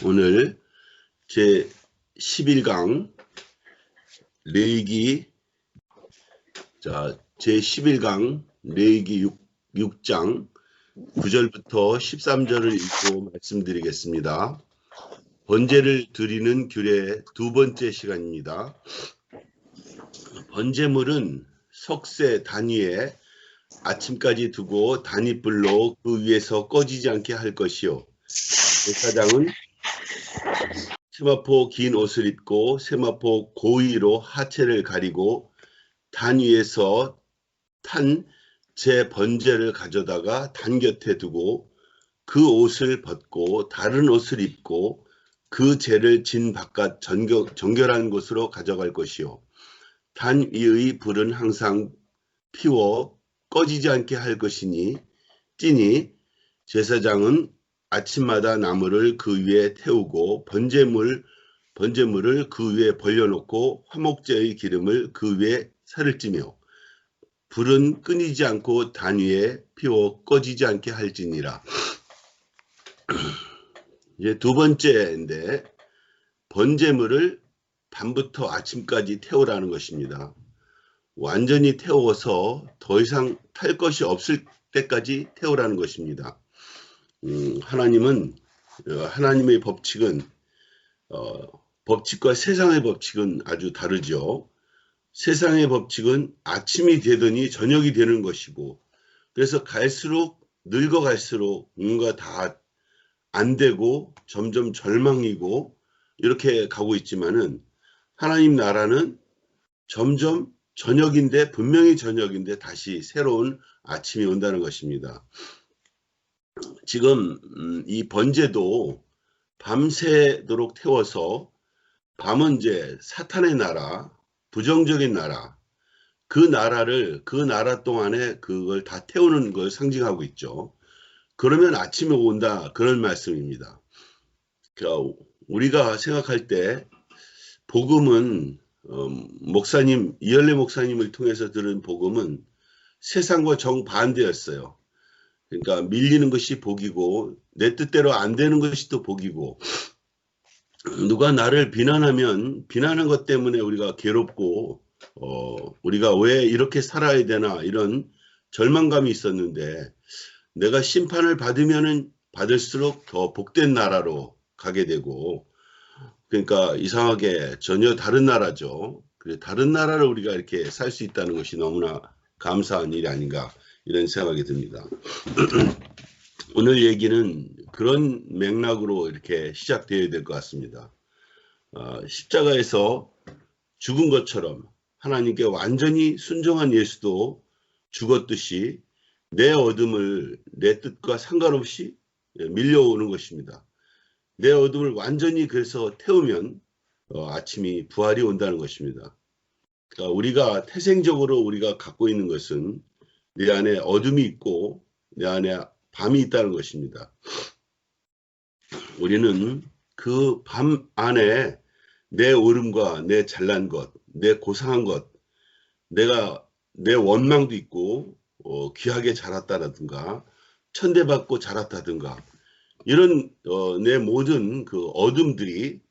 오늘 제 11강 레위기 제 11강 레위기 6장 9절부터 13절을 읽고 말씀드리겠습니다. 번제를 드리는 규례 두 번째 시간입니다. 번제물은 석쇠 단위에 아침까지 두고 단위불로 그 위에서 꺼지지 않게 할 것이요. 제사장은 세마포 긴 옷을 입고 세마포 고위로 하체를 가리고 단 위에서 탄 제 번제를 가져다가 단 곁에 두고 그 옷을 벗고 다른 옷을 입고 그 제를 진 바깥 정결한 곳으로 가져갈 것이요. 단 위의 불은 항상 피워 꺼지지 않게 할 것이니 찌니 제사장은 아침마다 나무를 그 위에 태우고 번제물을 그 위에 벌려놓고 화목제의 기름을 그 위에 살을 찌며 불은 끊이지 않고 단 위에 피워 꺼지지 않게 할지니라. 이제 두 번째인데 번제물을 밤부터 아침까지 태우라는 것입니다. 완전히 태워서 더 이상 탈 것이 없을 때까지 태우라는 것입니다. 하나님의 법칙은 법칙과 세상의 법칙은 아주 다르죠. 세상의 법칙은 아침이 되더니 저녁이 되는 것이고, 그래서 늙어갈수록 뭔가 다 안 되고 점점 절망이고 이렇게 가고 있지만은 하나님 나라는 점점 분명히 저녁인데 다시 새로운 아침이 온다는 것입니다. 지금 이 번제도 밤새도록 태워서 밤은 이제 사탄의 나라, 부정적인 나라, 그 나라 동안에 그걸 다 태우는 걸 상징하고 있죠. 그러면 아침에 온다, 그런 말씀입니다. 그러니까 우리가 생각할 때 복음은 이열레 목사님을 통해서 들은 복음은 세상과 정반대였어요. 그러니까 밀리는 것이 복이고 내 뜻대로 안 되는 것이 또 복이고, 누가 나를 비난하면 비난한 것 때문에 우리가 괴롭고 우리가 왜 이렇게 살아야 되나 이런 절망감이 있었는데, 내가 심판을 받으면은 받을수록 더 복된 나라로 가게 되고, 그러니까 이상하게 전혀 다른 나라죠. 다른 나라를 우리가 이렇게 살 수 있다는 것이 너무나 감사한 일이 아닌가 이런 생각이 듭니다. 오늘 얘기는 그런 맥락으로 이렇게 시작되어야 될 것 같습니다. 십자가에서 죽은 것처럼 하나님께 완전히 순종한 예수도 죽었듯이 내 어둠을 내 뜻과 상관없이 밀려오는 것입니다. 내 어둠을 완전히 그래서 태우면 아침이 부활이 온다는 것입니다. 그러니까 우리가 태생적으로 우리가 갖고 있는 것은 내 안에 어둠이 있고 내 안에 밤이 있다는 것입니다. 우리는 그 밤 안에 내 오름과 내 잘난 것, 내 고상한 것, 내 원망도 있고 귀하게 자랐다라든가 천대받고 자랐다든가 이런 내 모든 그 어둠들이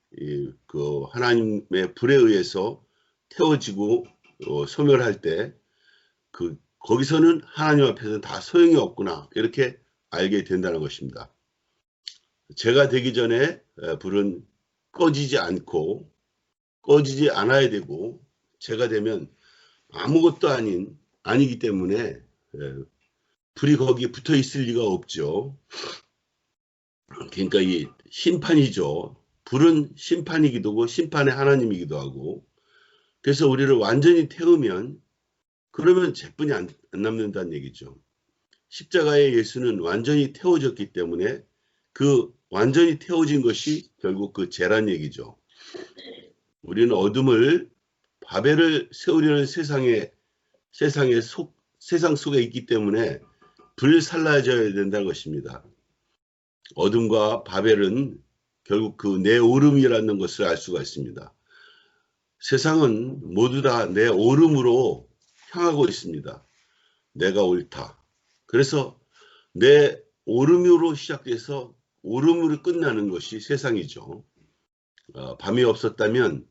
그 하나님의 불에 의해서 태워지고 소멸할 때 거기서는 하나님 앞에서는 다 소용이 없구나 이렇게 알게 된다는 것입니다. 제가 되기 전에 불은 꺼지지 않아야 되고, 제가 되면 아무것도 아니기 때문에 불이 거기에 붙어 있을 리가 없죠. 그러니까 이 심판이죠. 불은 심판이기도 하고 심판의 하나님이기도 하고, 그래서 우리를 완전히 태우면 그러면 zet분이 안 남는다는 얘기죠. 십자가의 예수는 완전히 태워졌기 때문에 그 완전히 태워진 것이 결국 그 제란 얘기죠. 우리는 어둠을 바벨을 세우려는 세상 속에 있기 때문에 불살라져야 된다는 것입니다. 어둠과 바벨은 결국 그 내 오름이라는 것을 알 수가 있습니다. 세상은 모두 다 내 오름으로 향하고 있습니다. 내가 옳다. 그래서 내 오름으로 시작해서 오름으로 끝나는 것이 세상이죠. 밤이 없었다면,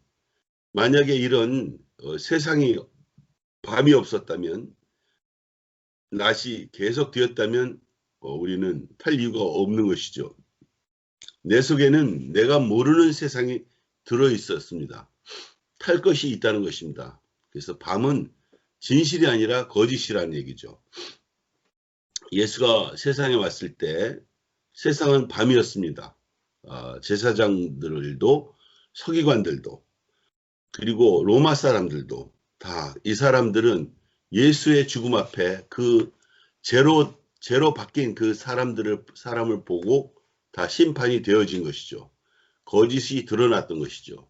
만약에 이런 세상이 밤이 없었다면, 낮이 계속 되었다면 우리는 탈 이유가 없는 것이죠. 내 속에는 내가 모르는 세상이 들어 있었습니다. 탈 것이 있다는 것입니다. 그래서 밤은 진실이 아니라 거짓이라는 얘기죠. 예수가 세상에 왔을 때 세상은 밤이었습니다. 제사장들도 서기관들도 그리고 로마 사람들도 다 이 사람들은 예수의 죽음 앞에 그 죄로 바뀐 그 사람을 보고 다 심판이 되어진 것이죠. 거짓이 드러났던 것이죠.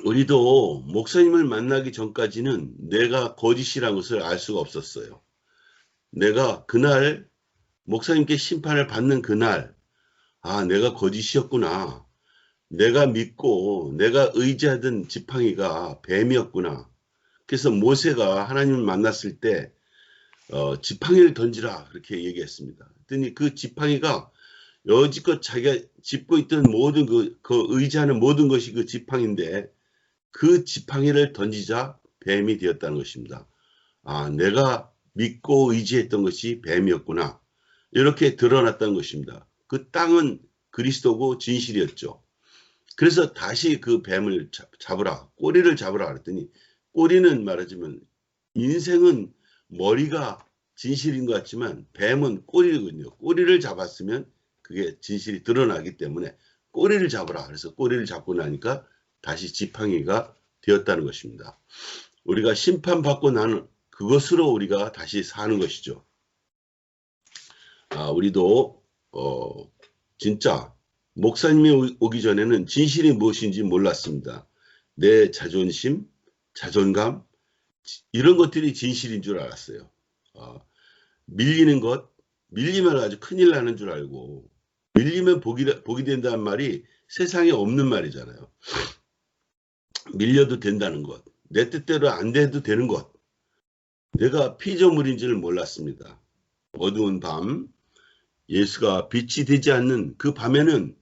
우리도 목사님을 만나기 전까지는 내가 거짓이라는 것을 알 수가 없었어요. 내가 그날 목사님께 심판을 받는 그날, 내가 거짓이었구나. 내가 믿고 내가 의지하던 지팡이가 뱀이었구나. 그래서 모세가 하나님을 만났을 때 지팡이를 던지라 그렇게 얘기했습니다. 그랬더니 그 지팡이가 여지껏 자기가 짚고 있던 모든 그 의지하는 모든 것이 그 지팡이인데 그 지팡이를 던지자 뱀이 되었다는 것입니다. 내가 믿고 의지했던 것이 뱀이었구나. 이렇게 드러났다는 것입니다. 그 땅은 그리스도고 진실이었죠. 그래서 다시 그 뱀을 잡으라, 꼬리를 잡으라 그랬더니 꼬리는 말하자면 인생은 머리가 진실인 것 같지만 뱀은 꼬리거든요. 꼬리를 잡았으면 그게 진실이 드러나기 때문에 꼬리를 잡으라. 그래서 꼬리를 잡고 나니까 다시 지팡이가 되었다는 것입니다. 우리가 심판받고 나는 그것으로 우리가 다시 사는 것이죠. 우리도 진짜 목사님이 오기 전에는 진실이 무엇인지 몰랐습니다. 내 자존심, 자존감 이런 것들이 진실인 줄 알았어요. 밀리는 것, 밀리면 아주 큰일 나는 줄 알고 밀리면 복이 된다는 말이 세상에 없는 말이잖아요. 밀려도 된다는 것, 내 뜻대로 안 돼도 되는 것. 내가 피조물인 줄 몰랐습니다. 어두운 밤, 예수가 빛이 되지 않는 그 밤에는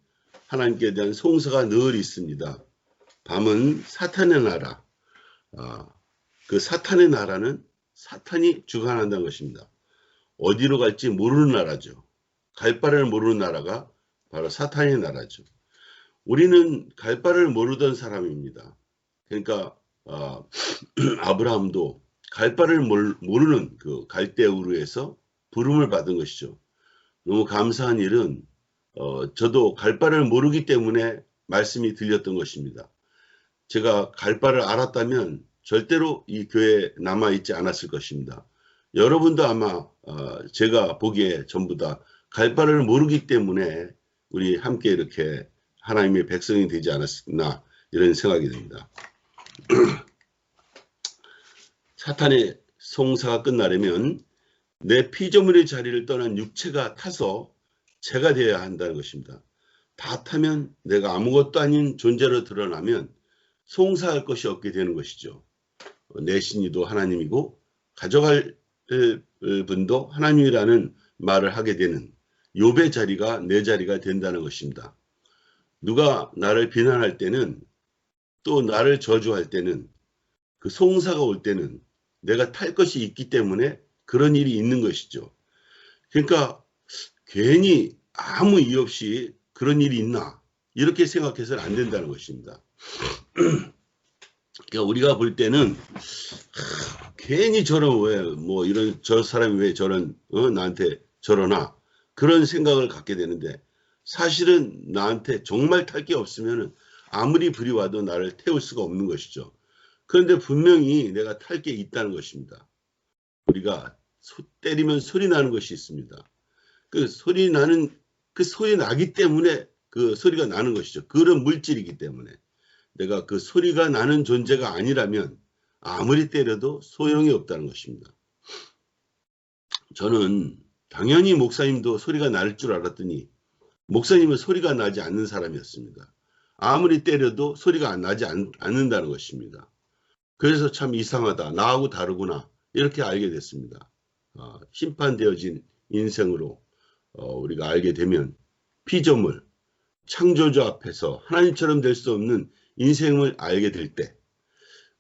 하나님께 대한 송사가 늘 있습니다. 밤은 사탄의 나라, 그 사탄의 나라는 사탄이 주관한다는 것입니다. 어디로 갈지 모르는 나라죠. 갈 바를 모르는 나라가 바로 사탄의 나라죠. 우리는 갈 바를 모르던 사람입니다. 그러니까 아브라함도 갈 바를 모르는 그 갈대우르에서 부름을 받은 것이죠. 너무 감사한 일은 저도 갈 바를 모르기 때문에 말씀이 들렸던 것입니다. 제가 갈 바를 알았다면 절대로 이 교회에 남아있지 않았을 것입니다. 여러분도 아마 제가 보기에 전부 다 갈 바를 모르기 때문에 우리 함께 이렇게 하나님의 백성이 되지 않았나 이런 생각이 듭니다. 사탄의 송사가 끝나려면 내 피조물의 자리를 떠난 육체가 타서 죄가 되어야 한다는 것입니다. 다 타면 내가 아무것도 아닌 존재로 드러나면 송사할 것이 없게 되는 것이죠. 내 신이도 하나님이고 가져갈 분도 하나님이라는 말을 하게 되는 욥의 자리가 내 자리가 된다는 것입니다. 누가 나를 비난할 때는 또 나를 저주할 때는 그 송사가 올 때는 내가 탈 것이 있기 때문에 그런 일이 있는 것이죠. 그러니까 괜히 아무 이유 없이 그런 일이 있나 이렇게 생각해서는 안 된다는 것입니다. 그러니까 우리가 볼 때는 괜히 저런 왜 뭐 이런 저 사람이 왜 저런 나한테 저러나 그런 생각을 갖게 되는데 사실은 나한테 정말 탈 게 없으면 아무리 불이 와도 나를 태울 수가 없는 것이죠. 그런데 분명히 내가 탈 게 있다는 것입니다. 우리가 때리면 소리 나는 것이 있습니다. 그 소리 나기 때문에 그 소리가 나는 것이죠. 그런 물질이기 때문에. 내가 그 소리가 나는 존재가 아니라면 아무리 때려도 소용이 없다는 것입니다. 저는 당연히 목사님도 소리가 날 줄 알았더니 목사님은 소리가 나지 않는 사람이었습니다. 아무리 때려도 소리가 나지 않는다는 것입니다. 그래서 참 이상하다. 나하고 다르구나. 이렇게 알게 됐습니다. 심판되어진 인생으로 우리가 알게 되면 피조물, 창조주 앞에서 하나님처럼 될 수 없는 인생을 알게 될 때,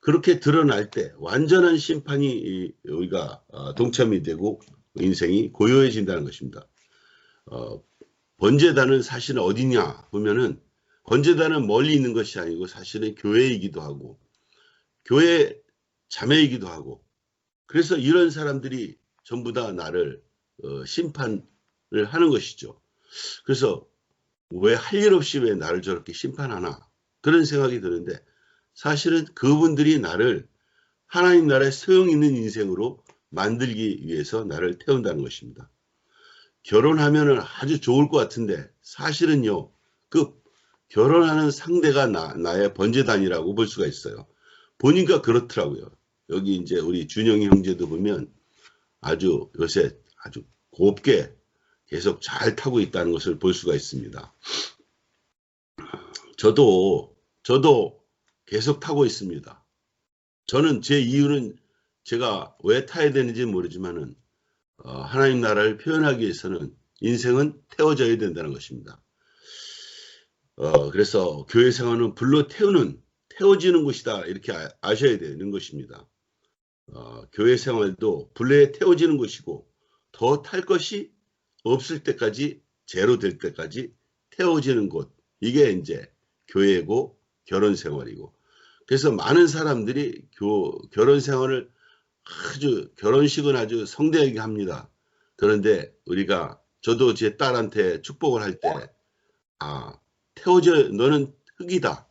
그렇게 드러날 때 완전한 심판이 우리가 동참이 되고 인생이 고요해진다는 것입니다. 번제단은 사실은 어디냐 보면은, 번제단은 멀리 있는 것이 아니고 사실은 교회이기도 하고 교회 자매이기도 하고, 그래서 이런 사람들이 전부 다 나를 심판을 하는 것이죠. 그래서 왜 할 일 없이 왜 나를 저렇게 심판하나, 그런 생각이 드는데, 사실은 그분들이 나를 하나님 나라의 소용 있는 인생으로 만들기 위해서 나를 태운다는 것입니다. 결혼하면은 아주 좋을 것 같은데 사실은요, 그 결혼하는 상대가 나의 번제단이라고 볼 수가 있어요. 보니까 그렇더라고요. 여기 이제 우리 준영이 형제도 보면 아주 요새 아주 곱게 계속 잘 타고 있다는 것을 볼 수가 있습니다. 저도 계속 타고 있습니다. 저는 제 이유는 제가 왜 타야 되는지 모르지만은 하나님 나라를 표현하기 위해서는 인생은 태워져야 된다는 것입니다. 그래서 교회 생활은 불로 태워지는 것이다, 이렇게 아셔야 되는 것입니다. 교회 생활도 불에 태워지는 것이고, 더 탈 것이 없을 때까지, 제로 될 때까지 태워지는 곳, 이게 이제 교회고 결혼 생활이고, 그래서 많은 사람들이 결혼 생활을 결혼식은 아주 성대하게 합니다. 그런데 저도 제 딸한테 축복을 할 때, 너는 흑이다,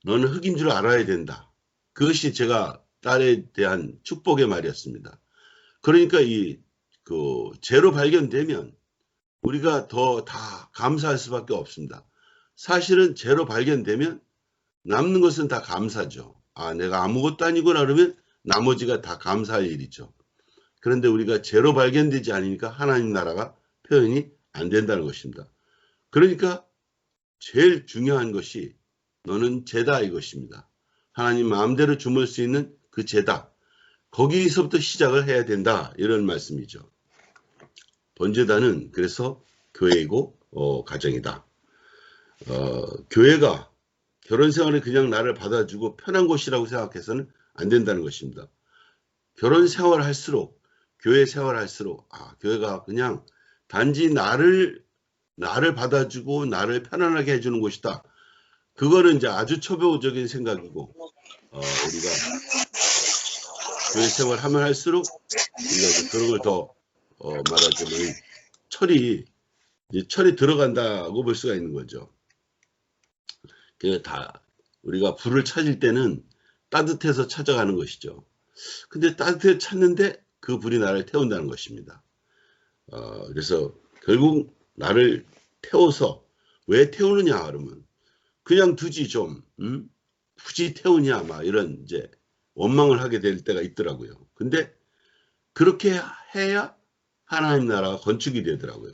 너는 흑인 줄 알아야 된다, 그것이 제가 딸에 대한 축복의 말이었습니다. 그러니까 죄로 발견되면 우리가 더 다 감사할 수밖에 없습니다. 사실은 죄로 발견되면 남는 것은 다 감사죠. 내가 아무것도 아니구나 그러면 나머지가 다 감사할 일이죠. 그런데 우리가 죄로 발견되지 않으니까 하나님 나라가 표현이 안 된다는 것입니다. 그러니까 제일 중요한 것이 너는 죄다, 이것입니다. 하나님 마음대로 주물 수 있는 그 죄다, 거기서부터 시작을 해야 된다, 이런 말씀이죠. 번제단은 그래서 교회이고 가정이다. 교회가 결혼 생활을 그냥 나를 받아주고 편한 곳이라고 생각해서는 안 된다는 것입니다. 결혼 생활을 할수록, 교회 생활을 할수록 교회가 그냥 단지 나를 받아주고 나를 편안하게 해주는 곳이다, 그거는 이제 아주 초보적인 생각이고, 우리가 교회 생활을 하면 할수록 우리가 그런 걸 더 말하자면 철이 들어간다고 볼 수가 있는 거죠. 우리가 불을 찾을 때는 따뜻해서 찾아가는 것이죠. 근데 따뜻해 찾는데 그 불이 나를 태운다는 것입니다. 그래서 결국 나를 태워서, 왜 태우느냐 그러면 그냥 두지 좀, 굳이 태우냐, 이런 이제 원망을 하게 될 때가 있더라고요. 근데 그렇게 해야 하나님 나라가 건축이 되더라고요.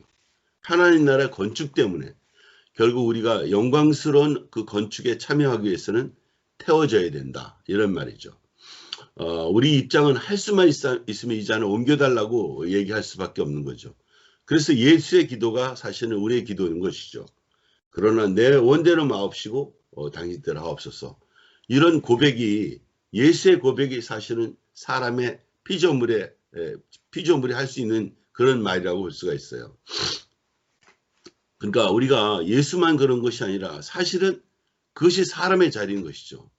하나님 나라의 건축 때문에 결국 우리가 영광스러운 그 건축에 참여하기 위해서는 태워져야 된다, 이런 말이죠. 우리 입장은 할 수만 있으면 이 잔을 옮겨달라고 얘기할 수밖에 없는 거죠. 그래서 예수의 기도가 사실은 우리의 기도인 것이죠. 그러나 내 원대로 마옵시고 당신대로 하옵소서. 이런 고백이, 예수의 고백이 사실은 사람의 피조물이 할 수 있는 그런 말이라고 볼 수가 있어요. 그러니까 우리가 예수만 그런 것이 아니라 사실은 그것이 사람의 자리인 것이죠.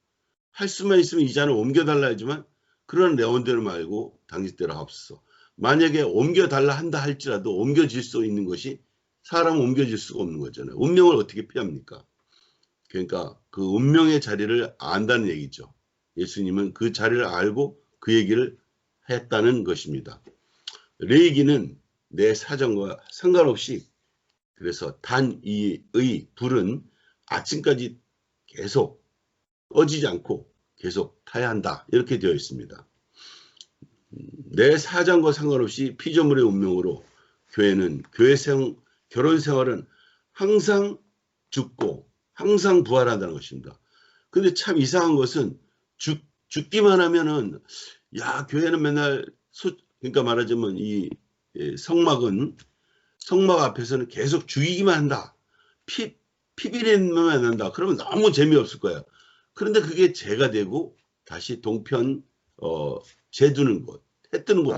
할 수만 있으면 이 잔을 옮겨달라 하지만, 그런 내 원대로 말고 당신대로 하옵소서. 만약에 옮겨달라 한다 할지라도 옮겨질 수 있는 것이, 사람은 옮겨질 수가 없는 거잖아요. 운명을 어떻게 피합니까? 그러니까 그 운명의 자리를 안다는 얘기죠. 예수님은 그 자리를 알고 그 얘기를 했다는 것입니다. 레이기는 내 사정과 상관없이, 그래서 단이의 불은 아침까지 계속 꺼지지 않고 계속 타야 한다, 이렇게 되어 있습니다. 내 사정과 상관없이 피조물의 운명으로 결혼 생활은 항상 죽고 항상 부활한다는 것입니다. 근데 참 이상한 것은 죽기만 하면은, 교회는 맨날 그러니까 말하자면 이 성막은 성막 앞에서는 계속 죽이기만 한다. 피비린내만 난다. 그러면 너무 재미없을 거예요. 그런데 그게 재가 되고 다시 동편 재 두는 곳, 해 뜨는 곳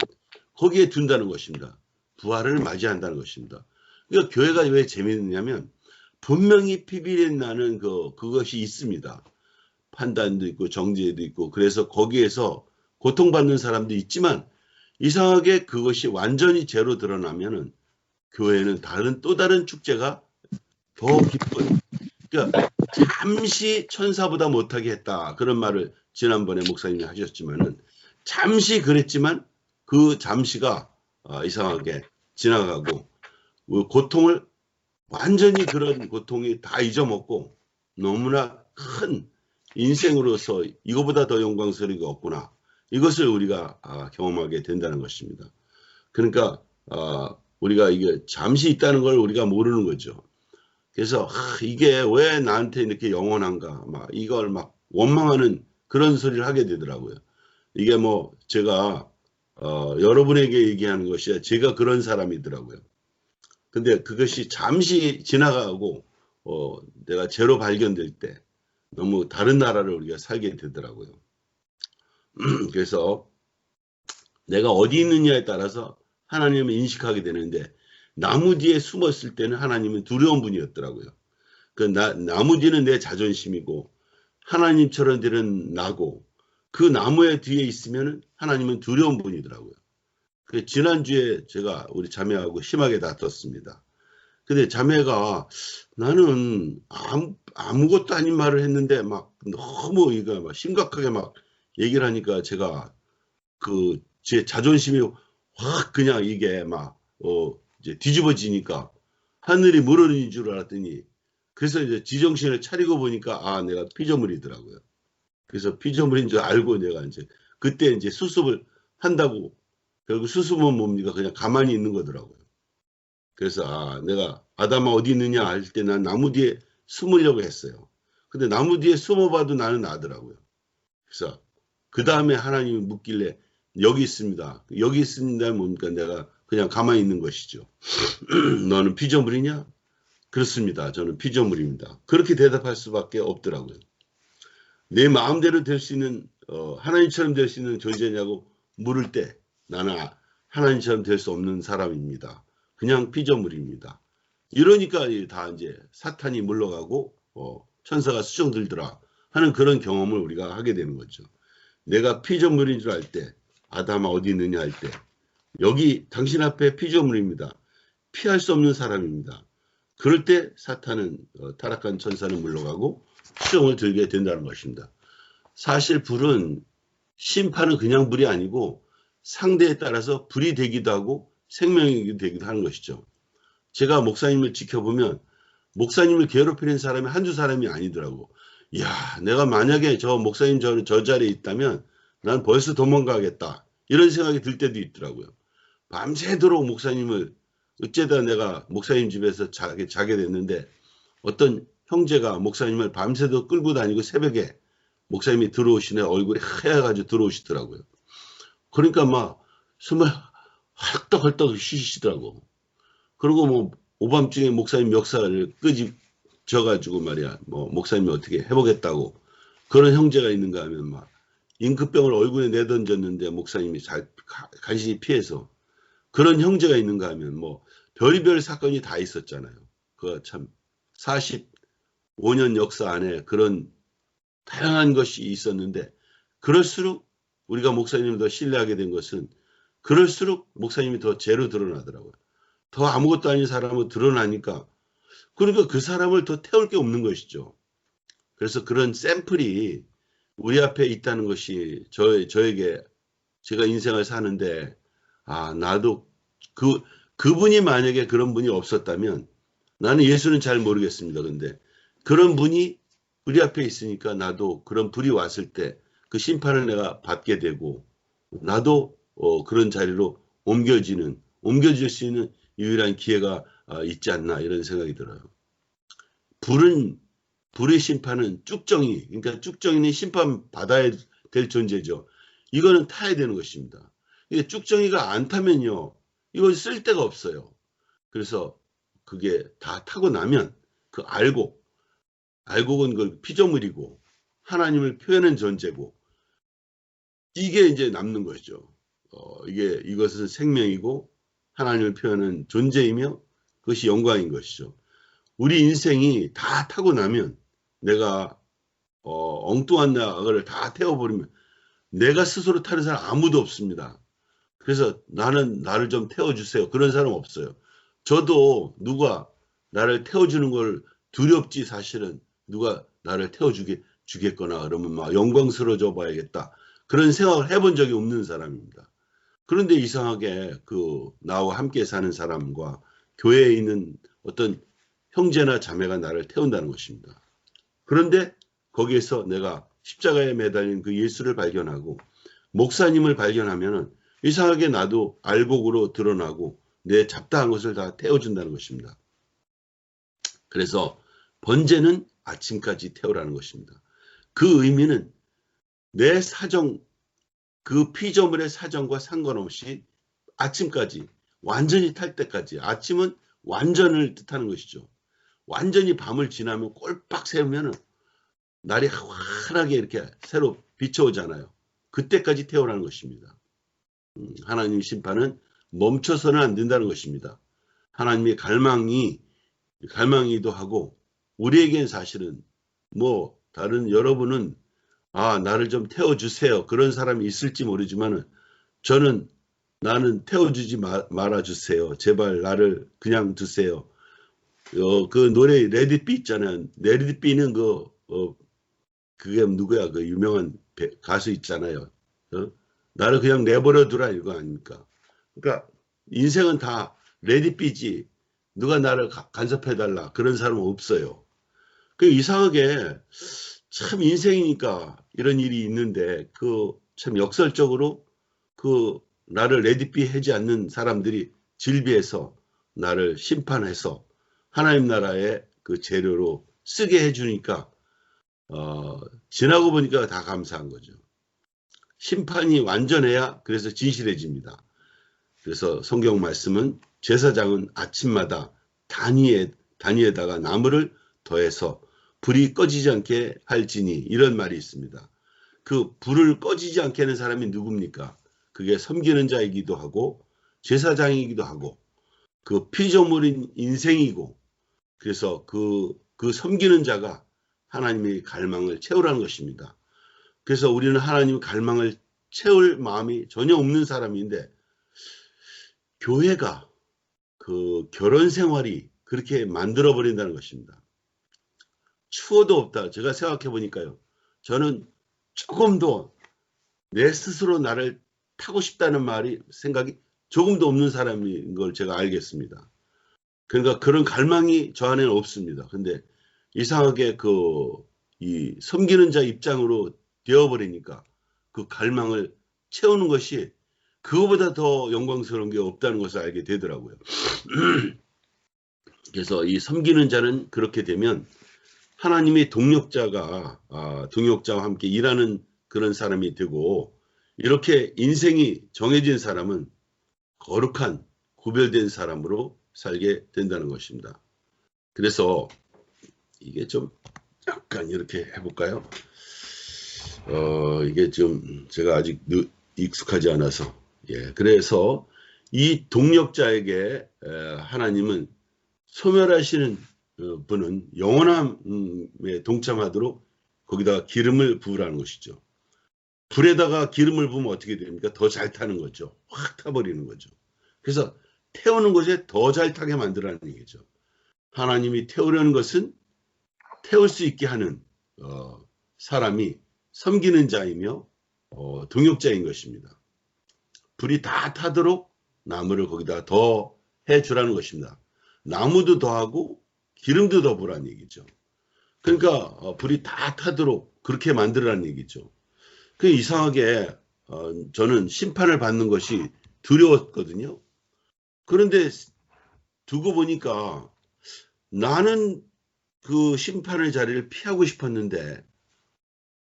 거기에 둔다는 것입니다. 부활을 맞이한다는 것입니다. 그러니까 교회가 왜 재미있냐면 분명히 피비린 나는 그것이 있습니다. 판단도 있고 정죄도 있고 그래서 거기에서 고통받는 사람도 있지만 이상하게 그것이 완전히 제로 드러나면은 교회는 또 다른 축제가 더 기뻐요. 그러니까 잠시 천사보다 못하게 했다. 그런 말을 지난번에 목사님이 하셨지만은 잠시 그랬지만 그 잠시가 이상하게 지나가고 고통을 완전히 그런 고통이 다 잊어먹고 너무나 큰 인생으로서 이거보다 더 영광스러운 게 없구나. 이것을 우리가 경험하게 된다는 것입니다. 그러니까 우리가 이게 잠시 있다는 걸 우리가 모르는 거죠. 그래서 이게 왜 나한테 이렇게 영원한가 막 이걸 막 원망하는 그런 소리를 하게 되더라고요. 이게 뭐 제가 여러분에게 얘기하는 것이 제가 그런 사람이더라고요. 근데 그것이 잠시 지나가고 내가 제로 발견될 때 너무 다른 나라를 우리가 살게 되더라고요. 그래서 내가 어디 있느냐에 따라서 하나님을 인식하게 되는데 나무 뒤에 숨었을 때는 하나님은 두려운 분이었더라고요. 그 나무 뒤는 내 자존심이고 하나님처럼 되는 나고 그 나무의 뒤에 있으면 하나님은 두려운 분이더라고요. 지난주에 제가 우리 자매하고 심하게 다퉜습니다. 근데 자매가 나는 아무것도 아닌 말을 했는데 막 너무 이거 막 심각하게 막 얘기를 하니까 제가 제 자존심이 확 그냥 이게 막 이제 뒤집어지니까 하늘이 무너진 줄 알았더니 그래서 이제 지정신을 차리고 보니까 내가 피조물이더라고요. 그래서 피조물인 줄 알고 내가 이제 그때 이제 수습을 한다고 결국 수습은 뭡니까? 그냥 가만히 있는 거더라고요. 그래서 내가 아담아 어디 있느냐 할 때 난 나무 뒤에 숨으려고 했어요. 근데 나무 뒤에 숨어봐도 나는 나더라고요. 그래서 그 다음에 하나님이 묻길래 여기 있습니다. 여기 있습니다. 뭡니까? 내가 그냥 가만히 있는 것이죠. 너는 피조물이냐? 그렇습니다. 저는 피조물입니다. 그렇게 대답할 수밖에 없더라고요. 내 마음대로 될 수 있는 하나님처럼 될 수 있는 존재냐고 물을 때 나는 하나님처럼 될 수 없는 사람입니다. 그냥 피조물입니다. 이러니까 다 이제 사탄이 물러가고 천사가 수정 들더라 하는 그런 경험을 우리가 하게 되는 거죠. 내가 피조물인 줄 알 때 아담아 어디 있느냐 할 때 여기 당신 앞에 피조물입니다. 피할 수 없는 사람입니다. 그럴 때 사탄은 타락한 천사는 물러가고 수정을 들게 된다는 것입니다. 사실 불은 심판은 그냥 불이 아니고 상대에 따라서 불이 되기도 하고 생명이 되기도 하는 것이죠. 제가 목사님을 지켜보면 목사님을 괴롭히는 사람이 한두 사람이 아니더라고. 이야, 내가 만약에 저 목사님 저 자리에 있다면 난 벌써 도망가겠다. 이런 생각이 들 때도 있더라고요. 밤새도록 목사님을 어째다 내가 목사님 집에서 자게 됐는데 어떤 형제가 목사님을 밤새도 끌고 다니고 새벽에 목사님이 들어오시네 얼굴이 하얘가지고 들어오시더라고요. 그러니까 막 숨을 헐떡헐떡 쉬시더라고. 그리고 뭐 오밤중에 목사님 멱살을 끄집져가지고 말이야. 뭐 목사님이 어떻게 해보겠다고 그런 형제가 있는가 하면 막 임금병을 얼굴에 내던졌는데 목사님이 간신히 피해서 그런 형제가 있는가 하면 뭐 별의별 사건이 다 있었잖아요. 그 참 45년 역사 안에 그런 다양한 것이 있었는데 그럴수록 우리가 목사님을 더 신뢰하게 된 것은 그럴수록 목사님이 더 죄로 드러나더라고요. 더 아무것도 아닌 사람은 드러나니까 그러니까 그 사람을 더 태울 게 없는 것이죠. 그래서 그런 샘플이 우리 앞에 있다는 것이 저에게 제가 인생을 사는데 나도 그분이 만약에 그런 분이 없었다면 나는 예수는 잘 모르겠습니다. 근데 그런 분이 우리 앞에 있으니까 나도 그런 불이 왔을 때 그 심판을 내가 받게 되고 나도 그런 자리로 옮겨질 수 있는 유일한 기회가 있지 않나 이런 생각이 들어요. 불의 심판은 쭉정이, 그러니까 쭉정이는 심판받아야 될 존재죠. 이거는 타야 되는 것입니다. 쭉정이가 안 타면요. 이건 쓸 데가 없어요. 그래서 그게 다 타고 나면 그 알곡은 그 피조물이고 하나님을 표현한 존재고 이게 이제 남는 것이죠. 이것은 생명이고 하나님을 표현한 존재이며 그것이 영광인 것이죠. 우리 인생이 다 타고 나면 내가 엉뚱한 나를 다 태워버리면 내가 스스로 타는 사람 아무도 없습니다. 그래서 나를 좀 태워주세요. 그런 사람 없어요. 저도 누가 나를 태워주는 걸 두렵지 사실은 누가 나를 태워주겠거나 그러면 막 영광스러워져 봐야겠다. 그런 생각을 해본 적이 없는 사람입니다. 그런데 이상하게 나와 함께 사는 사람과 교회에 있는 어떤 형제나 자매가 나를 태운다는 것입니다. 그런데 거기에서 내가 십자가에 매달린 그 예수를 발견하고 목사님을 발견하면은 이상하게 나도 알곡으로 드러나고 내 잡다한 것을 다 태워준다는 것입니다. 그래서 번제는 아침까지 태우라는 것입니다. 그 의미는 내 사정, 그 피조물의 사정과 상관없이 아침까지 완전히 탈 때까지 아침은 완전을 뜻하는 것이죠. 완전히 밤을 지나면 꼴빡 새우면은 날이 환하게 이렇게 새로 비춰오잖아요. 그때까지 태우라는 것입니다. 하나님 심판은 멈춰서는 안 된다는 것입니다. 하나님의 갈망이기도 하고 우리에겐 사실은 다른 여러분은 나를 좀 태워주세요. 그런 사람이 있을지 모르지만 나는 태워주지 말아주세요. 제발 나를 그냥 두세요. 그 노래 Let It Be 있잖아요. Let It Be는 그게 누구야? 그 유명한 가수 있잖아요. 나를 그냥 내버려 두라 이거 아닙니까? 그러니까 인생은 다 Let It Be지. 누가 나를 간섭해달라. 그런 사람은 없어요. 이상하게 참 인생이니까 이런 일이 있는데 참 역설적으로 나를 Let It Be 하지 않는 사람들이 질비해서 나를 심판해서 하나님 나라의 그 재료로 쓰게 해주니까 지나고 보니까 다 감사한 거죠. 심판이 완전해야 그래서 진실해집니다. 그래서 성경 말씀은 제사장은 아침마다 단위에다가 나무를 더해서 불이 꺼지지 않게 할지니 이런 말이 있습니다. 그 불을 꺼지지 않게 하는 사람이 누굽니까? 그게 섬기는 자이기도 하고 제사장이기도 하고 그 피조물인 인생이고 그래서 그 섬기는 자가 하나님의 갈망을 채우라는 것입니다. 그래서 우리는 하나님의 갈망을 채울 마음이 전혀 없는 사람인데 교회가 그 결혼 생활이 그렇게 만들어 버린다는 것입니다. 추워도 없다. 제가 생각해 보니까요. 저는 조금도 내 스스로 나를 타고 싶다는 생각이 조금도 없는 사람인 걸 제가 알겠습니다. 그러니까 그런 갈망이 저 안에는 없습니다. 근데 이상하게 이 섬기는 자 입장으로 되어버리니까 그 갈망을 채우는 것이 그거보다 더 영광스러운 게 없다는 것을 알게 되더라고요. 그래서 이 섬기는 자는 그렇게 되면 하나님의 동역자와 함께 일하는 그런 사람이 되고 이렇게 인생이 정해진 사람은 거룩한 구별된 사람으로 살게 된다는 것입니다. 그래서 이게 좀 약간 이렇게 해볼까요? 이게 좀 제가 아직 익숙하지 않아서 그래서 이 동역자에게 하나님은 소멸하시는 분은 영원함에 동참하도록 거기다가 기름을 부으라는 것이죠. 불에다가 기름을 부으면 어떻게 됩니까? 더 잘 타는 거죠. 확 타버리는 거죠. 그래서 태우는 것에 더 잘 타게 만들라는 얘기죠. 하나님이 태우려는 것은 태울 수 있게 하는 사람이 섬기는 자이며 동역자인 것입니다. 불이 다 타도록 나무를 거기다 더 해주라는 것입니다. 나무도 더하고 기름도 더 부라는 얘기죠. 그러니까 불이 다 타도록 그렇게 만들라는 얘기죠. 이상하게 저는 심판을 받는 것이 두려웠거든요. 그런데 두고 보니까 나는 그 심판의 자리를 피하고 싶었는데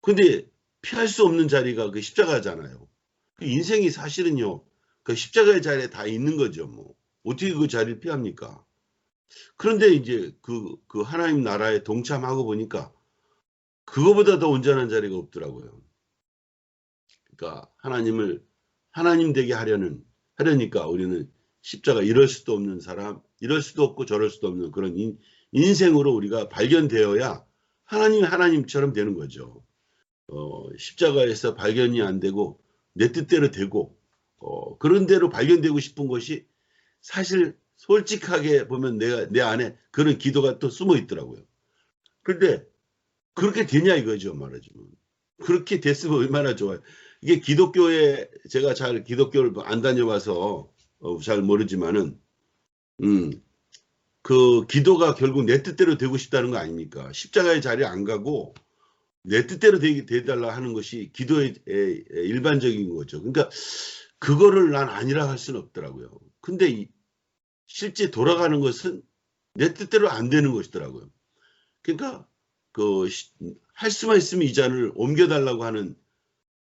근데 피할 수 없는 자리가 그 십자가잖아요. 인생이 사실은요 그 십자가의 자리에 다 있는 거죠. 어떻게 그 자리를 피합니까? 그런데 이제 그 하나님 나라에 동참하고 보니까 그거보다 더 온전한 자리가 없더라고요. 그러니까 하나님 되게 하려니까 우리는 십자가 이럴 수도 없는 사람, 이럴 수도 없고 저럴 수도 없는 그런 인생으로 우리가 발견되어야 하나님이 하나님처럼 되는 거죠. 십자가에서 발견이 안 되고 내 뜻대로 되고 그런 대로 발견되고 싶은 것이 사실 솔직하게 보면 내 안에 그런 기도가 또 숨어 있더라고요. 그런데 그렇게 되냐 이거죠, 말하자면. 그렇게 됐으면 얼마나 좋아요. 이게 기독교에 제가 잘 기독교를 안 다녀봐서 잘 모르지만은 그 기도가 결국 내 뜻대로 되고 싶다는 거 아닙니까? 십자가의 자리에 안 가고 내 뜻대로 되달라 하는 것이 기도의 일반적인 거죠. 그러니까 그거를 난 아니라 할 수는 없더라고요. 근데 실제 돌아가는 것은 내 뜻대로 안 되는 것이더라고요. 그러니까 할 수만 있으면 이 잔을 옮겨달라고 하는,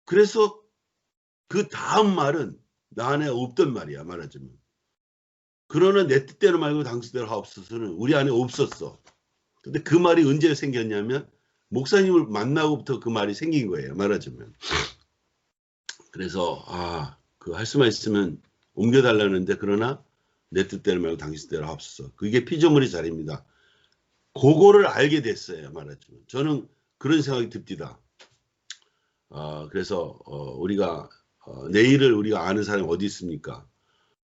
그래서 그 다음 말은 나 안에 없던 말이야, 말하자면. 그러나 내 뜻대로 말고 당신대로 하옵소서는 우리 안에 없었어. 근데 그 말이 언제 생겼냐면 목사님을 만나고부터 그 말이 생긴 거예요, 말하자면. 그래서 그 할 수만 있으면 옮겨달라는데 그러나 내 뜻대로 말고 당신 뜻대로 하옵소서. 그게 피조물의 자리입니다. 그거를 알게 됐어요, 말하자면. 저는 그런 생각이 듭니다. 그래서 우리가 내일을 우리가 아는 사람이 어디 있습니까?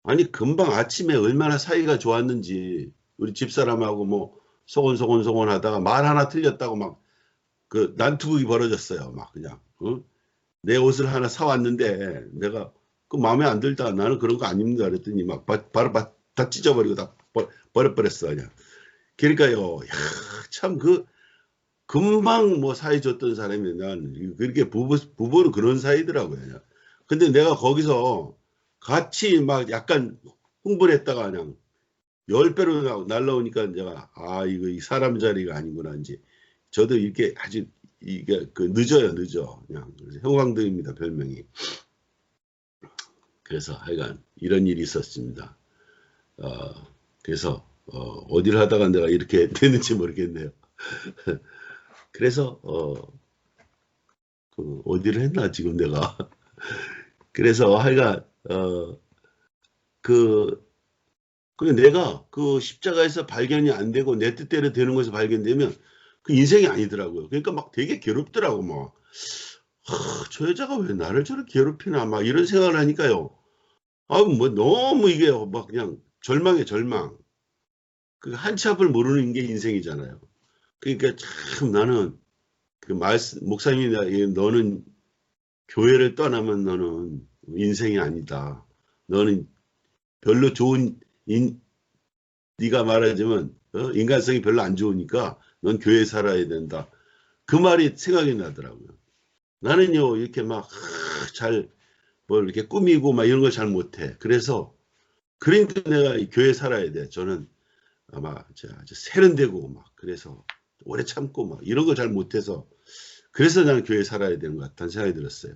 아니 금방 아침에 얼마나 사이가 좋았는지 우리 집사람하고 뭐 소곤소곤 하다가 말 하나 틀렸다고 막 그 난투극이 벌어졌어요. 막 그냥 내 옷을 하나 사왔는데 내가 그 마음에 안 들다 나는 그런 거 안 입는다 그랬더니 막 바로 다 찢어버리고 다 버려버렸어 그냥. 그러니까요, 참 금방 뭐 사이 좋던 사람이 난 그렇게 부부는 그런 사이더라고요. 근데 내가 거기서 같이 막 약간 흥분했다가 그냥 10배로 날라오니까 내가 이거 이 사람 자리가 아니구나. 이제 저도 이렇게 아주 이게 늦어. 그냥 형광등입니다, 별명이. 그래서 하여간 이런 일이 있었습니다. 그래서 어디를 하다가 내가 이렇게 됐는지 모르겠네요. 그래서 어디를 했나 지금 내가. 그래서 하여간 내가 그 십자가에서 발견이 안 되고 내 뜻대로 되는 것에서 발견되면 그 인생이 아니더라고요. 그러니까 막 되게 괴롭더라고. 막 저 여자가 왜 나를 저렇게 괴롭히나 막 이런 생각을 하니까요. 뭐 너무 이게 막 그냥 절망에 절망. 그 한치 앞을 모르는 게 인생이잖아요. 그러니까 참 나는 그 목사님이 너는 교회를 떠나면 너는 인생이 아니다. 너는 별로 좋은 네가 말하자면 인간성이 별로 안 좋으니까 넌 교회에 살아야 된다. 그 말이 생각이 나더라고요. 나는요 이렇게 막 뭘 이렇게 꾸미고 막 이런 걸 잘 못해. 그러니까 내가 교회에 살아야 돼. 저는 아마 아주 세련되고 막 그래서 오래 참고 막 이런 걸 잘 못해서 그래서 나는 교회에 살아야 되는 것 같다는 생각이 들었어요.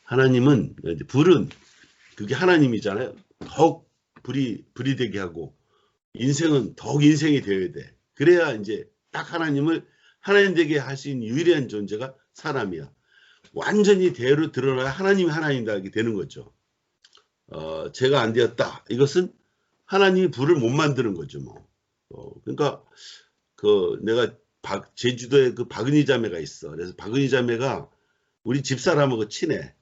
하나님은 불은 그게 하나님이잖아요. 더욱 불이 되게 하고 인생은 더욱 인생이 되어야 돼. 그래야 이제 딱 하나님을 하나님 되게 할 수 있는 유일한 존재가 사람이야. 완전히 대로 드러나야 하나님이 하나님이다 이렇게 되는 거죠. 제가 안 되었다. 이것은 하나님이 불을 못 만드는 거죠. 뭐. 그러니까 내가 제주도에 그 박은희 자매가 있어. 그래서 박은희 자매가 우리 집사람하고 친해.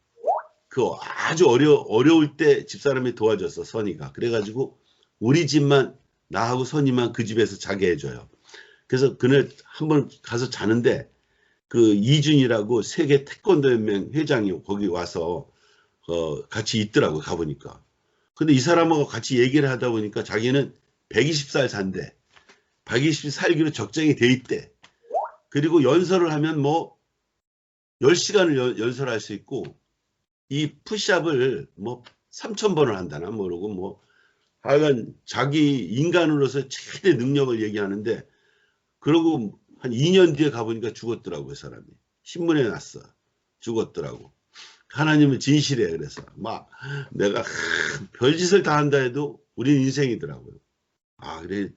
아주 어려울 때 집사람이 도와줬어, 선이가. 그래가지고 우리 집만 나하고 선이만 그 집에서 자게 해줘요. 그래서 그날 한번 가서 자는데 그 이준이라고 세계 태권도 연맹 회장이 거기 와서 같이 있더라고 가보니까. 근데 이 사람하고 같이 얘기를 하다 보니까 자기는 120살 산대. 120살 살기로 적정이 돼 있대. 그리고 연설을 하면 뭐 10시간을 연설할 수 있고 이 푸시업을 뭐 3,000번을 한다나 모르고 뭐 하여간 자기 인간으로서 최대 능력을 얘기하는데 그러고 한 2년 뒤에 가보니까 죽었더라고 그 사람이. 신문에 났어. 죽었더라고. 하나님은 진실해. 그래서 막 내가 별짓을 다 한다 해도 우리는 인생이더라고요. 그래,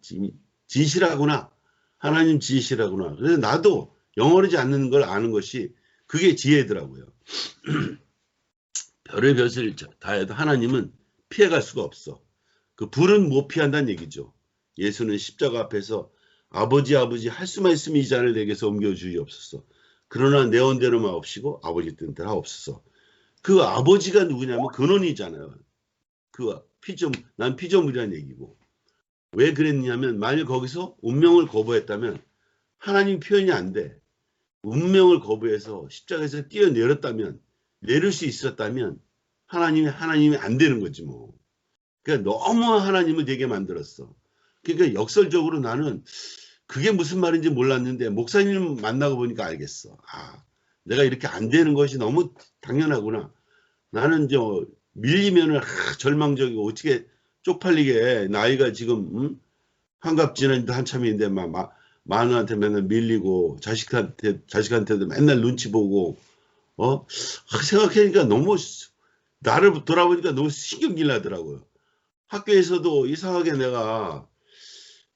진실하구나. 하나님 진실하구나. 그래서 나도 영원하지 않는 걸 아는 것이 그게 지혜더라고요. 별의 별을 다해도 하나님은 피해갈 수가 없어. 그 불은 못 피한다는 얘기죠. 예수는 십자가 앞에서 아버지 할 수만 있으면 이 잔을 내게서 옮겨주시옵소서. 그러나 내 원대로만 없이고 아버지 뜻대로 하옵소서. 그 아버지가 누구냐면 근원이잖아요. 난 피조물이라는 얘기고. 왜 그랬냐면 만일 거기서 운명을 거부했다면 하나님 표현이 안 돼. 운명을 거부해서 십자가에서 뛰어내렸다면 내릴 수 있었다면 하나님이 안 되는 거지 뭐. 그러니까 너무 하나님을 되게 만들었어. 그러니까 역설적으로 나는 그게 무슨 말인지 몰랐는데 목사님 만나고 보니까 알겠어. 내가 이렇게 안 되는 것이 너무 당연하구나. 나는 밀리면은 절망적이고 어떻게 쪽팔리게 나이가 지금 환갑지는 한참인데 마누한테 맨날 밀리고 자식한테도 맨날 눈치 보고 생각하니까 너무 나를 돌아보니까 너무 신경질 나더라고요. 학교에서도 이상하게 내가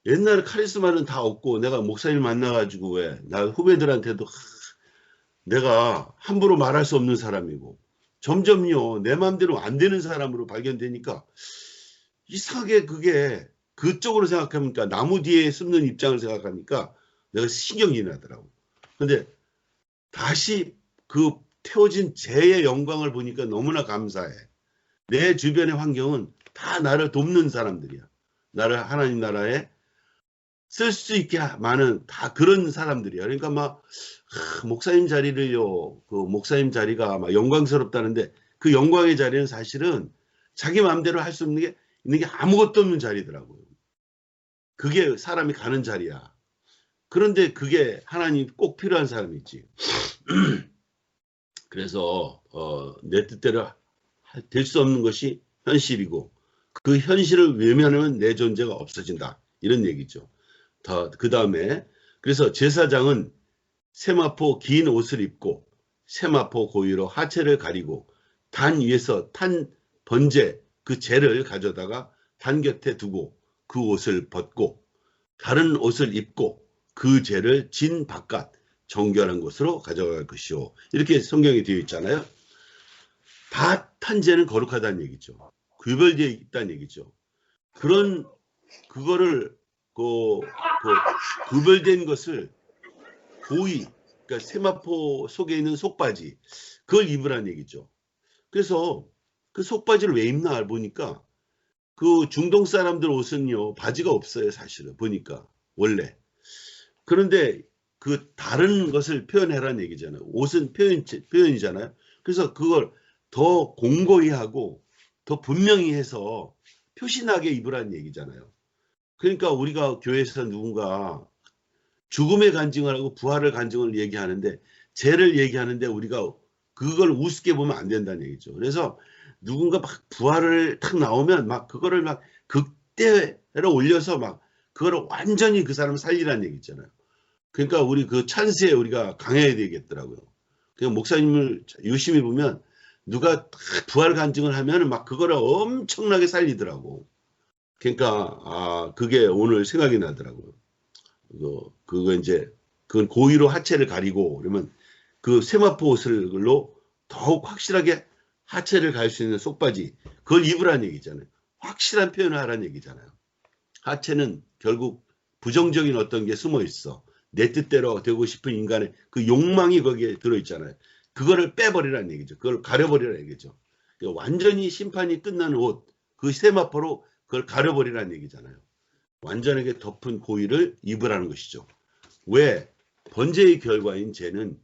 옛날에 카리스마는 다 없고 내가 목사님 만나가지고 나 후배들한테도 내가 함부로 말할 수 없는 사람이고 점점요 내 마음대로 안 되는 사람으로 발견되니까 이상하게 그게 그쪽으로 생각하니까 나무 뒤에 숨는 입장을 생각하니까 내가 신경이 나더라고. 근데 다시 그 태워진 재의 영광을 보니까 너무나 감사해. 내 주변의 환경은 다 나를 돕는 사람들이야. 나를 하나님 나라에 쓸 수 있게 많은 다 그런 사람들이야. 그러니까 목사님 자리를요, 그 목사님 자리가 영광스럽다는데 그 영광의 자리는 사실은 자기 마음대로 할 수 있는 게 아무것도 없는 자리더라고요. 그게 사람이 가는 자리야. 그런데 그게 하나님 꼭 필요한 사람이지. 그래서 내 뜻대로 될 수 없는 것이 현실이고 그 현실을 외면하면 내 존재가 없어진다. 이런 얘기죠. 그 다음에 그래서 제사장은 세마포 긴 옷을 입고 세마포 고위로 하체를 가리고 단 위에서 탄 번제 그 재를 가져다가 단 곁에 두고 그 옷을 벗고 다른 옷을 입고 그 재를 진 바깥 정결한 곳으로 가져갈 것이요. 이렇게 성경에 되어 있잖아요. 다 탄 재는 거룩하다는 얘기죠. 구별되어 있다는 얘기죠. 그거를 구별된 것을 고의, 그러니까 세마포 속에 있는 속바지, 그걸 입으라는 얘기죠. 그래서 그 속바지를 왜 입나 보니까 그 중동 사람들 옷은요 바지가 없어요 사실은 보니까 원래. 그런데 그 다른 것을 표현해라는 얘기잖아요. 옷은 표현이잖아요. 그래서 그걸 더 공고히 하고 더 분명히 해서 표시나게 입으라는 얘기잖아요. 그러니까 우리가 교회에서 누군가 죽음의 간증을 하고 부활을 간증을 얘기하는데 죄를 얘기하는데 우리가 그걸 우습게 보면 안 된다는 얘기죠. 그래서 누군가 막 부활을 탁 나오면 그거를 극대로 올려서 그거를 완전히 그 사람을 살리라는 얘기 있잖아요. 그러니까 우리 그 찬스에 우리가 강해야 되겠더라고요. 그냥 목사님을 유심히 보면 누가 부활 간증을 하면 그거를 엄청나게 살리더라고. 그러니까 그게 오늘 생각이 나더라고요. 그건 고의로 하체를 가리고 그러면 그 세마포 옷을로 더욱 확실하게 하체를 가릴 수 있는 속바지 그걸 입으라는 얘기잖아요. 확실한 표현을 하라는 얘기잖아요. 하체는 결국 부정적인 어떤 게 숨어 있어. 내 뜻대로 되고 싶은 인간의 그 욕망이 거기에 들어있잖아요. 그거를 빼버리라는 얘기죠. 그걸 가려버리라는 얘기죠. 완전히 심판이 끝난 옷, 그 세마포로 그걸 가려버리라는 얘기잖아요. 완전하게 덮은 고의를 입으라는 것이죠. 왜? 번제의 결과인 죄는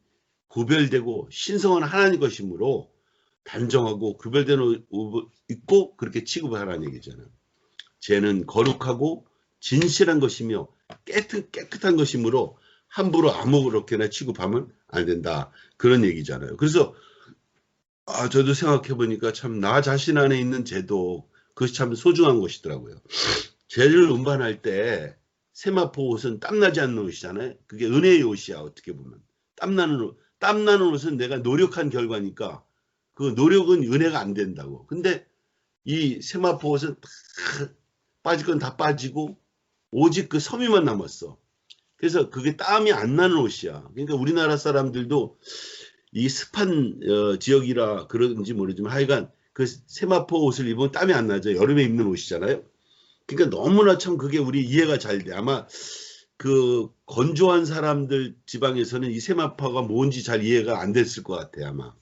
구별되고 신성한 하나님 것이므로 단정하고 구별된 옷 입고 그렇게 취급을 하라는 얘기잖아요. 죄는 거룩하고 진실한 것이며 깨끗한 것이므로 함부로 아무렇게나 취급하면 안 된다. 그런 얘기잖아요. 그래서 저도 생각해 보니까 참 나 자신 안에 있는 죄도 그것이 참 소중한 것이더라고요. 죄를 운반할 때 세마포 옷은 땀나지 않는 옷이잖아요. 그게 은혜의 옷이야 어떻게 보면. 땀나는 옷은 내가 노력한 결과니까 그 노력은 은혜가 안 된다고. 근데 이 세마포 옷은 빠질 건 다 빠지고 오직 그 섬유만 남았어. 그래서 그게 땀이 안 나는 옷이야. 그러니까 우리나라 사람들도 이 습한 지역이라 그런지 모르지만 하여간 그 세마포 옷을 입으면 땀이 안 나죠. 여름에 입는 옷이잖아요. 그러니까 너무나 참 그게 우리 이해가 잘 돼. 아마 그 건조한 사람들 지방에서는 이 세마포가 뭔지 잘 이해가 안 됐을 것 같아 아마.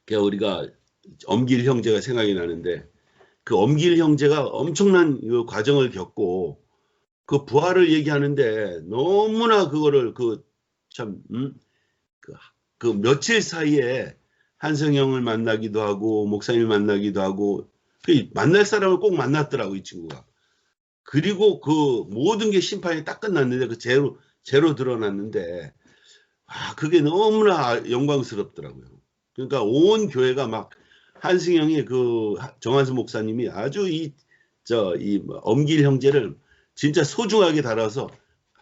그러니까 우리가 엄길 형제가 생각이 나는데 그 엄길 형제가 엄청난 그 과정을 겪고 그 부활을 얘기하는데 너무나 그거를 그참 그 며칠 사이에 한성형을 만나기도 하고 목사님을 만나기도 하고 그 만날 사람을 꼭 만났더라고 이 친구가. 그리고 그 모든 게 심판이 딱 끝났는데 그 제로 드러났는데 그게 너무나 영광스럽더라고요. 그러니까 온 교회가 막 한승영이 그 정한수 목사님이 아주 이 엄길 형제를 진짜 소중하게 다뤄서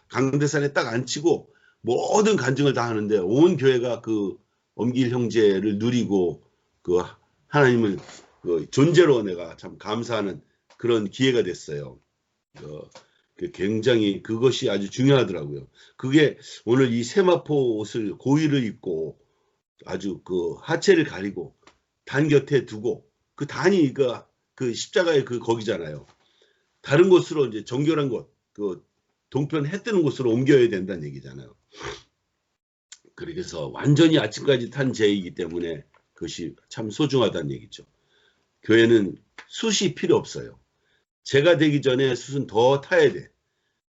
강대산에 딱 앉히고 모든 간증을 다 하는데 온 교회가 그 엄길 형제를 누리고 그 하나님을 그 존재로 내가 참 감사하는 그런 기회가 됐어요. 굉장히 그것이 아주 중요하더라고요. 그게 오늘 이 세마포 옷을 고위를 입고 아주 그 하체를 가리고 단 곁에 두고 그 단이 그 십자가의 그 거기잖아요. 다른 곳으로 이제 정결한 곳, 그 동편 해 뜨는 곳으로 옮겨야 된다는 얘기잖아요. 그래서 완전히 아침까지 탄 제이기 때문에 그것이 참 소중하다는 얘기죠. 교회는 숯이 필요 없어요. 제가 되기 전에 숯은 더 타야 돼.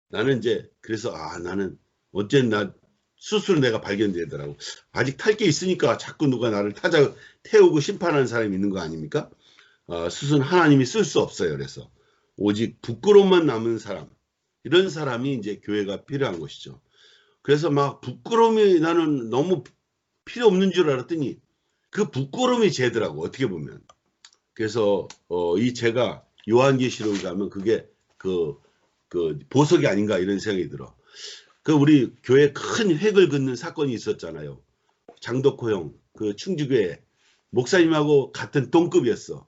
나는 이제 그래서 나는 어쨌든 스스로 내가 발견되더라고. 아직 탈 게 있으니까 자꾸 누가 나를 태우고 심판하는 사람이 있는 거 아닙니까? 숯은 하나님이 쓸 수 없어요. 그래서 오직 부끄러움만 남은 사람, 이런 사람이 이제 교회가 필요한 것이죠. 그래서 막 부끄러움이 나는 너무 필요 없는 줄 알았더니 그 부끄러움이 죄더라고 어떻게 보면. 그래서 이 제가 요한계시록에 가면 그게 그 보석이 아닌가 이런 생각이 들어. 그 우리 교회 큰 획을 긋는 사건이 있었잖아요. 장덕호 형, 그 충주교회 목사님하고 같은 동급이었어.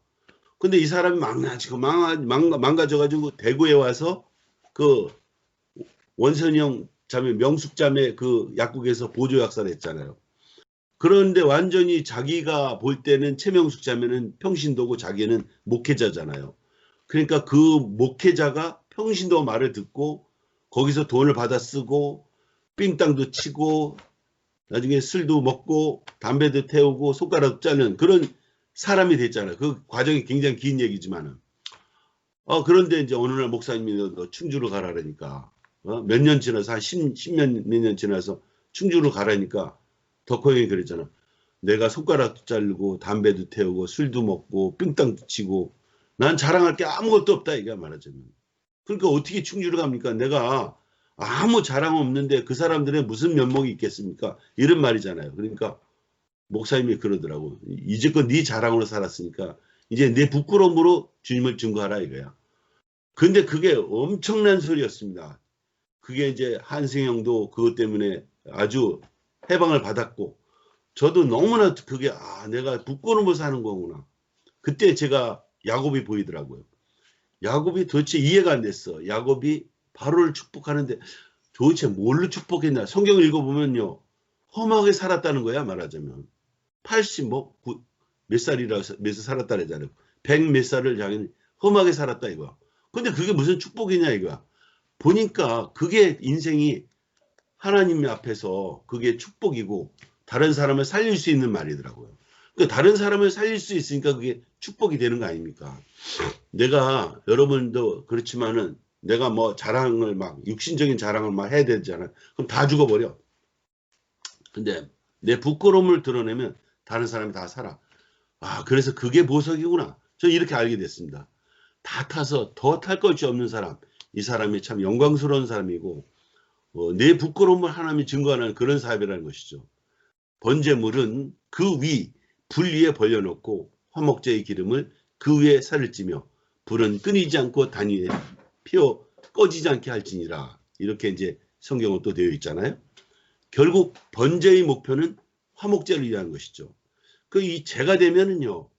근데 이 사람이 망가져가지고 대구에 와서 그 원선이 형 자매, 명숙 자매 그 약국에서 보조 약사를 했잖아요. 그런데 완전히 자기가 볼 때는 최명숙 자매는 평신도고 자기는 목회자잖아요. 그러니까 그 목회자가 평신도 말을 듣고 거기서 돈을 받아 쓰고 삥땅도 치고 나중에 술도 먹고 담배도 태우고 손가락도 자르는 그런 사람이 됐잖아요. 그 과정이 굉장히 긴 얘기지만은. 그런데 이제 어느 날 목사님이 너 충주로 가라니까 몇 년 지나서 한 10년 몇 년 지나서 충주로 가라니까 덕호 형이 그랬잖아. 내가 손가락도 자르고 담배도 태우고 술도 먹고 삥땅도 치고 난 자랑할 게 아무것도 없다 이게 말하자면. 그러니까 어떻게 충주를 갑니까? 내가 아무 자랑 없는데 그 사람들의 무슨 면목이 있겠습니까? 이런 말이잖아요. 그러니까 목사님이 그러더라고. 이제껏 네 자랑으로 살았으니까 이제 내 부끄러움으로 주님을 증거하라 이거야. 근데 그게 엄청난 소리였습니다. 그게 이제 한승형도 그것 때문에 아주 해방을 받았고 저도 너무나 그게 내가 부끄러움을 사는 거구나. 그때 제가 야곱이 보이더라고요. 야곱이 도대체 이해가 안 됐어. 야곱이 바로를 축복하는데 도대체 뭘로 축복했나. 성경 읽어보면요. 험하게 살았다는 거야 말하자면. 80 몇 살이라서 몇 살 살았다 그러잖아요. 100 몇 살을 자기는 험하게 살았다 이거야. 근데 그게 무슨 축복이냐 이거야. 보니까 그게 인생이 하나님 앞에서 그게 축복이고 다른 사람을 살릴 수 있는 말이더라고요. 그러니까 다른 사람을 살릴 수 있으니까 그게 축복이 되는 거 아닙니까? 내가 여러분도 그렇지만은 내가 뭐 자랑을 막 육신적인 자랑을 막 해야 되잖아. 그럼 다 죽어버려. 근데 내 부끄러움을 드러내면 다른 사람이 다 살아. 그래서 그게 보석이구나. 저 이렇게 알게 됐습니다. 다 타서 더 탈 것이 없는 사람. 이 사람이 참 영광스러운 사람이고 내 부끄러움을 하나님이 증거하는 그런 사업이라는 것이죠. 번제물은 그 불 위에 벌려놓고 화목제의 기름을 그 위에 살을 찌며 불은 끊이지 않고 단위에 피어 꺼지지 않게 할지니라. 이렇게 이제 성경은 또 되어 있잖아요. 결국 번제의 목표는 화목제를 위한 것이죠. 이 제가 되면은요.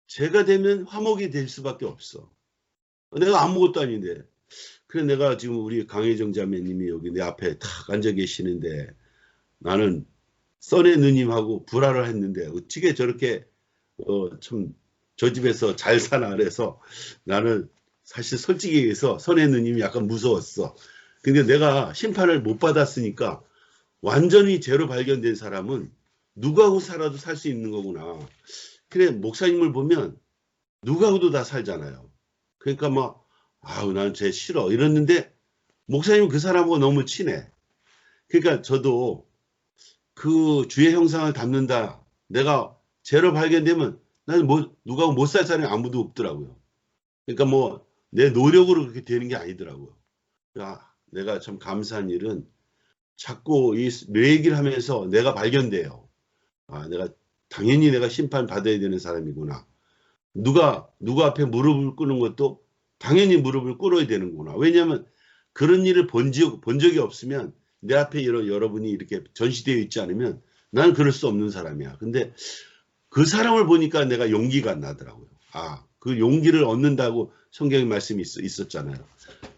제가 되면 화목이 될 수밖에 없어. 내가 아무것도 아닌데. 그래 내가 지금 우리 강혜정 자매님이 여기 내 앞에 탁 앉아 계시는데 나는 써내 누님하고 불화를 했는데 어떻게 저렇게 참 저 집에서 잘 사나 그래서 나는 사실 솔직히 얘기해서 선혜 누님이 약간 무서웠어. 근데 내가 심판을 못 받았으니까 완전히 죄로 발견된 사람은 누구하고 살아도 살 수 있는 거구나. 그래 목사님을 보면 누구하고도 다 살잖아요. 그러니까 막 아우 나는 쟤 싫어 이랬는데 목사님은 그 사람하고 너무 친해. 그러니까 저도 그 주의 형상을 담는다. 내가 죄로 발견되면 나는 뭐 누구하고 못 살 사람이 아무도 없더라고요. 그러니까 뭐 내 노력으로 그렇게 되는 게 아니더라고요. 내가 참 감사한 일은 자꾸 내 얘기를 하면서 내가 발견돼요. 내가 당연히 내가 심판 받아야 되는 사람이구나. 누가 앞에 무릎을 꿇는 것도 당연히 무릎을 꿇어야 되는구나. 왜냐하면 그런 일을 본 적이 없으면 내 앞에 여러분이 이렇게 전시되어 있지 않으면 나는 그럴 수 없는 사람이야. 근데 그 사람을 보니까 내가 용기가 나더라고요. 그 용기를 얻는다고 성경의 말씀이 있었잖아요.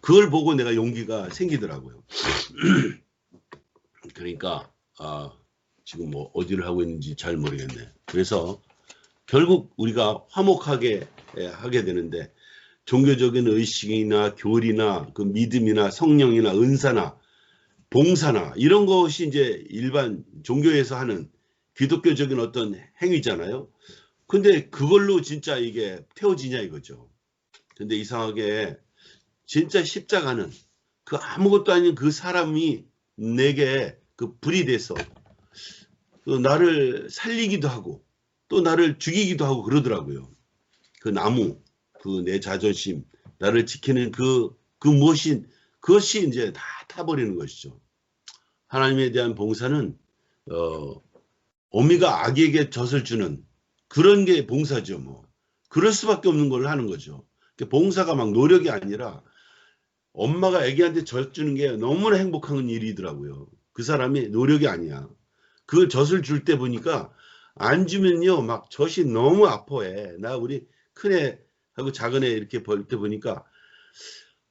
그걸 보고 내가 용기가 생기더라고요. 그러니까 지금 뭐 어디를 하고 있는지 잘 모르겠네. 그래서 결국 우리가 화목하게 하게 되는데 종교적인 의식이나 교리나 그 믿음이나 성령이나 은사나 봉사나 이런 것이 이제 일반 종교에서 하는 기독교적인 어떤 행위잖아요. 근데 그걸로 진짜 이게 태워지냐 이거죠. 근데 이상하게 진짜 십자가는 그 아무것도 아닌 그 사람이 내게 그 불이 돼서 또 나를 살리기도 하고 또 나를 죽이기도 하고 그러더라고요. 그 나무, 그 내 자존심, 나를 지키는 그 무엇인 그것이 이제 다 타버리는 것이죠. 하나님에 대한 봉사는 어미가 아기에게 젖을 주는 그런 게 봉사죠. 뭐 그럴 수밖에 없는 걸 하는 거죠. 봉사가 막 노력이 아니라 엄마가 아기한테 젖 주는 게 너무나 행복한 일이더라고요. 그 사람이 노력이 아니야. 그 젖을 줄 때 보니까 안 주면요 막 젖이 너무 아파해. 나 우리 큰애하고 작은애 이렇게 볼 때 보니까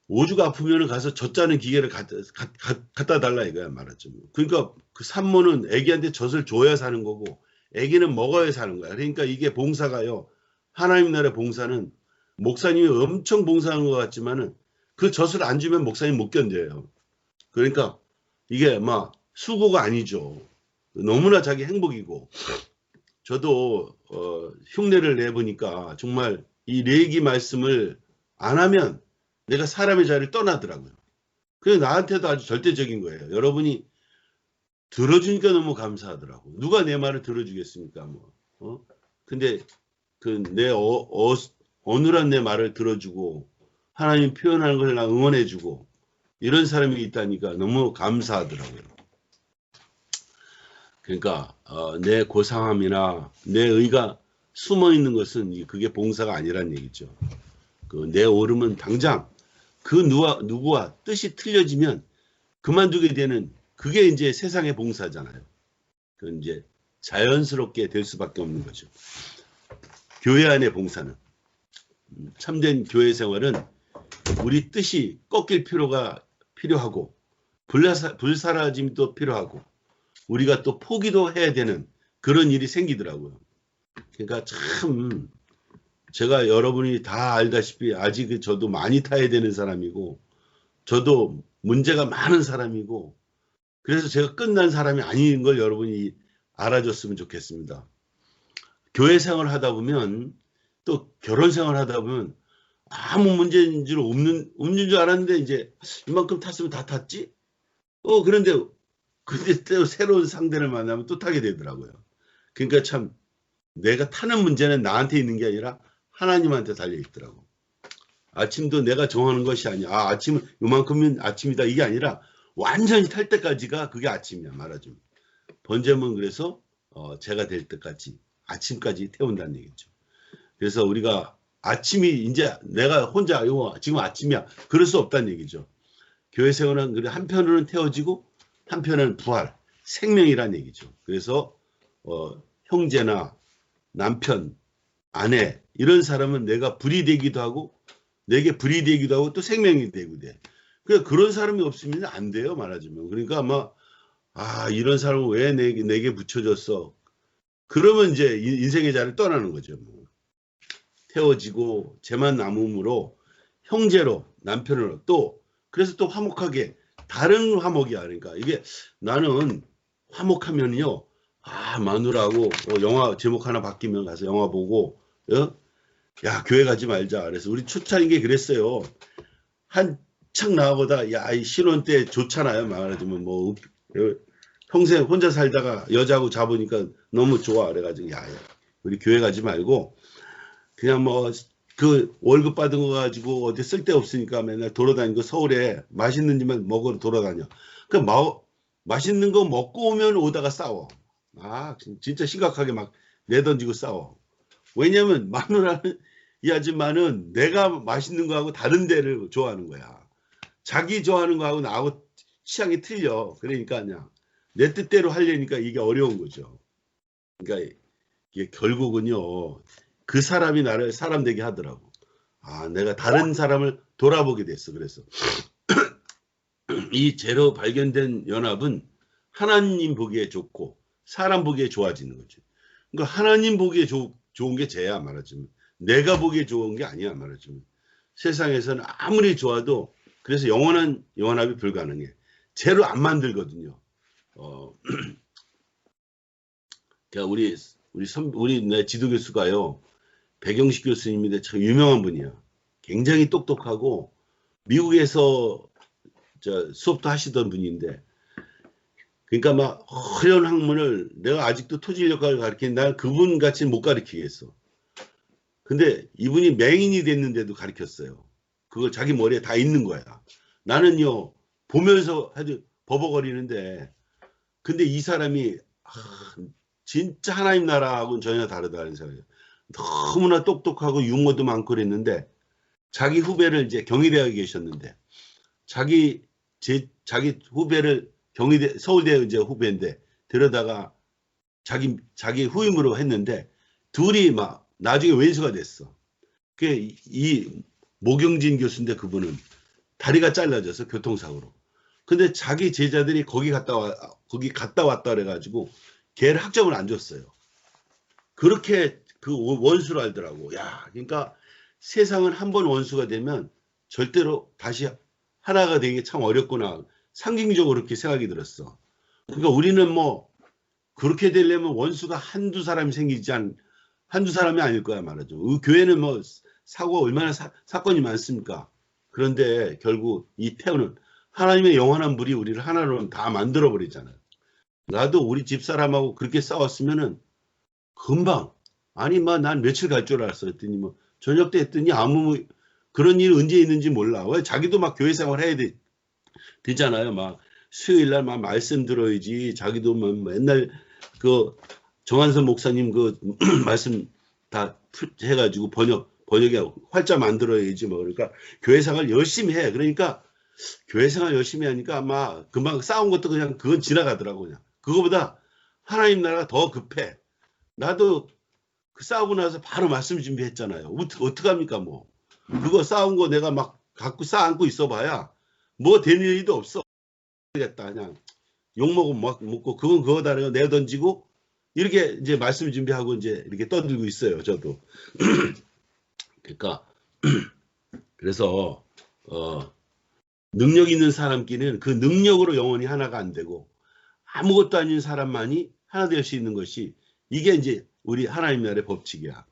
오주가 아프면 가서 젖 짜는 기계를 갖다 달라 이거야 말하죠. 그러니까 그 산모는 아기한테 젖을 줘야 사는 거고 아기는 먹어야 사는 거야. 그러니까 이게 봉사가요. 하나님 나라의 봉사는 목사님이 엄청 봉사하는 것 같지만은 그 젖을 안 주면 목사님 못 견뎌요. 그러니까 이게 막 수고가 아니죠. 너무나 자기 행복이고 저도 흉내를 내보니까 정말 이 레기 말씀을 안 하면 내가 사람의 자리를 떠나더라고요. 그게 나한테도 아주 절대적인 거예요. 여러분이 들어주니까 너무 감사하더라고. 누가 내 말을 들어주겠습니까? 근데 그 내 어눌한 내 말을 들어주고 하나님 표현하는 걸 나 응원해주고 이런 사람이 있다니까 너무 감사하더라고요. 그러니까 내 고상함이나 내 의가 숨어 있는 것은 그게 봉사가 아니란 얘기죠. 그 내 오름은 당장 그 누구와 뜻이 틀려지면 그만두게 되는 그게 이제 세상의 봉사잖아요. 그 이제 자연스럽게 될 수밖에 없는 거죠. 교회 안의 봉사는 참된 교회 생활은 우리 뜻이 꺾일 필요가 필요하고 불사라짐도 필요하고 우리가 또 포기도 해야 되는 그런 일이 생기더라고요. 그러니까 참 제가 여러분이 다 알다시피 아직 저도 많이 타야 되는 사람이고 저도 문제가 많은 사람이고 그래서 제가 끝난 사람이 아닌 걸 여러분이 알아줬으면 좋겠습니다. 교회 생활을 하다 보면 또 결혼 생활을 하다 보면 아무 문제인 줄 없는 줄 알았는데 이제 이만큼 탔으면 다 탔지? 그런데 또 새로운 상대를 만나면 또 타게 되더라고요. 그러니까 참 내가 타는 문제는 나한테 있는 게 아니라 하나님한테 달려 있더라고. 아침도 내가 정하는 것이 아니야. 아침은 요만큼은 아침이다 이게 아니라 완전히 탈 때까지가 그게 아침이야 말하자면. 번제문 그래서 제가 될 때까지 아침까지 태운다는 얘기죠. 그래서 우리가 아침이 이제 내가 혼자 지금 아침이야 그럴 수 없다는 얘기죠. 교회 생활은 한편으로는 태워지고 한편은 부활 생명이란 얘기죠. 그래서 형제나 남편 아내 이런 사람은 내가 불이 되기도 하고 내게 불이 되기도 하고 또 생명이 되기도 돼. 그러니까 그런 사람이 없으면 안 돼요, 말하자면. 그러니까 아마 이런 사람은 왜 내게 붙여줬어? 그러면 이제 인생의 자리를 떠나는 거죠. 뭐. 태워지고 죄만 남음으로 형제로 남편으로 또 그래서 또 화목하게 다른 화목이야. 그러니까 이게 나는 화목하면요. 마누라하고 영화 제목 하나 바뀌면 가서 영화 보고 야 교회 가지 말자. 그래서 우리 초창인 게 그랬어요. 한창 나보다 이 신혼 때 좋잖아요. 말하자면 뭐 평생 혼자 살다가 여자하고 잡으니까 너무 좋아. 그래가지고 야 우리 교회 가지 말고 그냥 뭐 그 월급 받은 거 가지고 어디 쓸데없으니까 맨날 돌아다니고 서울에 맛있는 집만 먹으러 돌아다녀. 그 맛있는 거 먹고 오면 오다가 싸워. 진짜 심각하게 막 내던지고 싸워. 왜냐면 마누라는 이 아줌마는 내가 맛있는 거하고 다른 데를 좋아하는 거야. 자기 좋아하는 거하고 나하고 취향이 틀려. 그러니까 그냥 내 뜻대로 하려니까 이게 어려운 거죠. 그러니까 이게 결국은요. 그 사람이 나를 사람 되게 하더라고. 내가 다른 사람을 돌아보게 됐어. 그래서 이 제로 발견된 연합은 하나님 보기에 좋고 사람 보기에 좋아지는 거죠. 그러니까 하나님 보기에 좋은 게 죄야 말하자면. 내가 보기에 좋은 게 아니야 말하자면. 세상에서는 아무리 좋아도 그래서 영원한 연합이 불가능해. 죄로 안 만들거든요. 그러니까 우리 내 지도 교수가요. 백영식 교수님인데 참 유명한 분이야. 굉장히 똑똑하고 미국에서 수업도 하시던 분인데 그러니까 막 어려운 학문을 내가 아직도 토지역학을 가르치는 난 그분 같이 못 가르치겠어. 근데 이분이 맹인이 됐는데도 가르쳤어요. 그걸 자기 머리에 다 있는 거야. 나는요 보면서 아주 버벅거리는데 근데 이 사람이 진짜 하나님 나라하고는 전혀 다르다는 사람이에요. 너무나 똑똑하고 유머도 많고 그랬는데 자기 후배를 이제 경희대학에 계셨는데 자기 후배를 서울대 이제 후배인데 데려다가 자기 후임으로 했는데 둘이 막 나중에 왼수가 됐어. 이 모경진 교수인데 그분은 다리가 잘라져서 교통사고로. 근데 자기 제자들이 거기 갔다 왔다 그래가지고 걔를 학점을 안 줬어요. 그렇게 그 원수로 알더라고. 야, 그러니까 세상은 한 번 원수가 되면 절대로 다시 하나가 되기 게 참 어렵구나. 상징적으로 그렇게 생각이 들었어. 그러니까 우리는 뭐 그렇게 되려면 원수가 한두 사람이 한두 사람이 아닐 거야 말이죠. 교회는 뭐 사고가 얼마나 사건이 많습니까? 그런데 결국 이 태우는 하나님의 영원한 불이 우리를 하나로 다 만들어 버리잖아요. 나도 우리 집사람하고 그렇게 싸웠으면은 금방 난 며칠 갈 줄 알았어 했더니 뭐 저녁 때 했더니 그런 일 언제 있는지 몰라. 왜 자기도 막 교회 생활 해야 되잖아요. 막 수요일 날 막 말씀 들어야지. 자기도 막 맨날 그 정한선 목사님 그 말씀 다 해가지고 번역에 활자 만들어야지 뭐. 그러니까 교회 생활 열심히 해. 그러니까 교회 생활 열심히 하니까 아마 금방 싸운 것도 그냥 그건 지나가더라고. 그냥 그거보다 하나님 나라가 더 급해. 나도 그 싸우고 나서 바로 말씀 준비했잖아요. 어떡합니까 뭐. 그거 싸운 거 내가 막 갖고 쌓아안고 있어봐야 뭐 되는 일도 없어. 그냥 욕먹고 그건 그거다 내던지고 이렇게 이제 말씀 준비하고 이제 이렇게 떠들고 있어요. 저도. 그러니까 그래서 능력 있는 사람끼리는 그 능력으로 영원히 하나가 안 되고 아무것도 아닌 사람만이 하나 될 수 있는 것이 이게 이제 우리 하나님 나라의 법칙이야.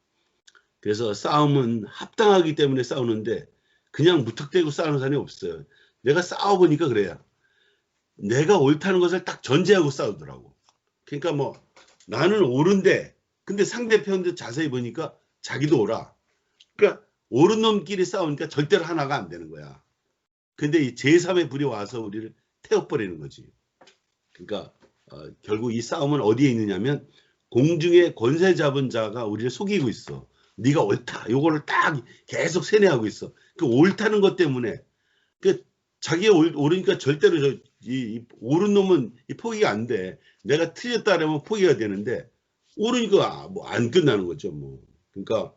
그래서 싸움은 합당하기 때문에 싸우는데 그냥 무턱대고 싸우는 사람이 없어요. 내가 싸워보니까 그래요. 내가 옳다는 것을 딱 전제하고 싸우더라고. 그러니까 뭐 나는 옳은데 근데 상대편도 자세히 보니까 자기도 옳아. 그러니까 옳은 놈끼리 싸우니까 절대로 하나가 안 되는 거야. 근데 이 제3의 불이 와서 우리를 태워버리는 거지. 그러니까 결국 이 싸움은 어디에 있느냐면 공중에 권세 잡은 자가 우리를 속이고 있어. 네가 옳다. 요거를 딱 계속 세뇌하고 있어. 그 옳다는 것 때문에 그 자기가 옳으니까 절대로 이 옳은 놈은 포기가 안 돼. 내가 틀렸다라면 포기가 되는데 옳으니까 뭐 안 끝나는 거죠. 뭐. 그러니까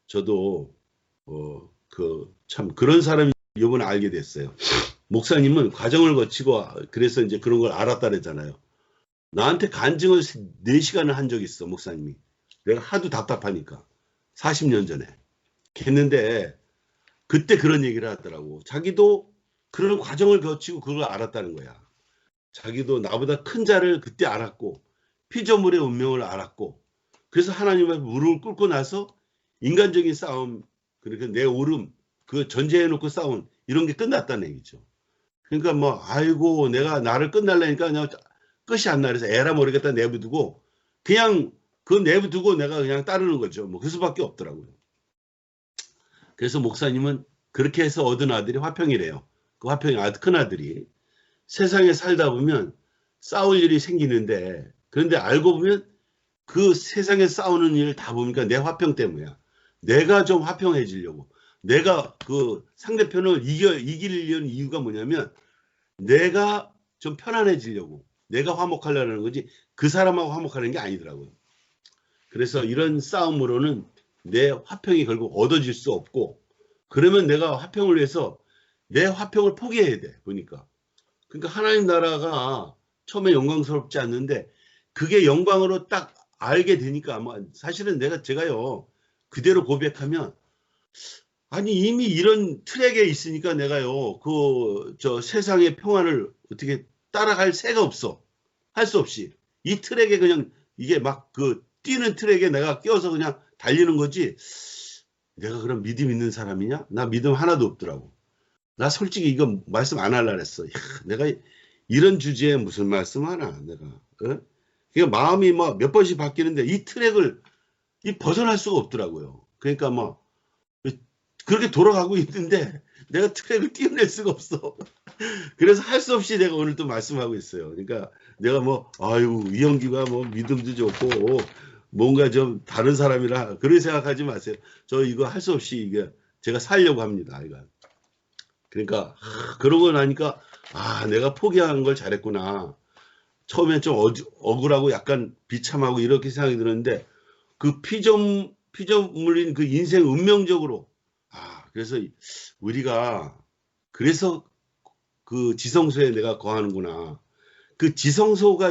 저도 참 그런 사람이 이번에 알게 됐어요. 목사님은 과정을 거치고 그래서 이제 그런 걸 알았다 그랬잖아요. 나한테 간증을 4시간을 한 적이 있어, 목사님이. 내가 하도 답답하니까. 40년 전에. 했는데 그때 그런 얘기를 하더라고. 자기도 그런 과정을 거치고 그걸 알았다는 거야. 자기도 나보다 큰 자를 그때 알았고 피조물의 운명을 알았고 그래서 하나님의 무릎을 꿇고 나서 인간적인 싸움, 그러니까 내 오름, 그 전제해놓고 싸운 이런 게 끝났다는 얘기죠. 그러니까 뭐 아이고 내가 나를 끝날라니까 그냥 끝이 안 나. 그래서 에라 모르겠다 내버두고 그냥 그 내버두고 내가 그냥 따르는 거죠. 뭐 그 수밖에 없더라고요. 그래서 목사님은 그렇게 해서 얻은 아들이 화평이래요. 그 화평이 큰 아들이 세상에 살다 보면 싸울 일이 생기는데 그런데 알고 보면 그 세상에 싸우는 일 다 보니까 내 화평 때문이야. 내가 좀 화평해지려고. 내가 그 상대편을 이기려는 이유가 뭐냐면 내가 좀 편안해지려고. 내가 화목하려는 거지 그 사람하고 화목하는 게 아니더라고요. 그래서 이런 싸움으로는 내 화평이 결국 얻어질 수 없고 그러면 내가 화평을 위해서 내 화평을 포기해야 돼. 보니까. 그러니까 하나님 나라가 처음에 영광스럽지 않는데 그게 영광으로 딱 알게 되니까 아마 사실은 제가요 그대로 고백하면 아니 이미 이런 트랙에 있으니까 내가요 저 세상의 평안을 어떻게 따라갈 새가 없어. 할 수 없이 이 트랙에 그냥 이게 막 뛰는 트랙에 내가 끼어서 그냥 달리는 거지. 내가 그럼 믿음 있는 사람이냐? 나 믿음 하나도 없더라고. 나 솔직히 이거 말씀 안 하려고 했어. 내가 이런 주제에 무슨 말씀 하나 내가. 그러니까 마음이 뭐 몇 번씩 바뀌는데 이 트랙을 벗어날 수가 없더라고요. 그러니까 뭐 그렇게 돌아가고 있는데 내가 트랙을 띄어낼 수가 없어. 그래서 할 수 없이 내가 오늘 또 말씀하고 있어요. 그러니까 내가 뭐 아유 이영기가 뭐 믿음도 좋고 뭔가 좀 다른 사람이라 그렇게 생각하지 마세요. 저 이거 할 수 없이 이게 제가 살려고 합니다. 이거. 그러니까 그러고 나니까 내가 포기한 걸 잘했구나. 처음엔 좀 억울하고 약간 비참하고 이렇게 생각이 드는데 그 피조물인 그 인생 운명적으로 그래서 우리가 그래서 그 지성소에 내가 거하는구나. 그 지성소가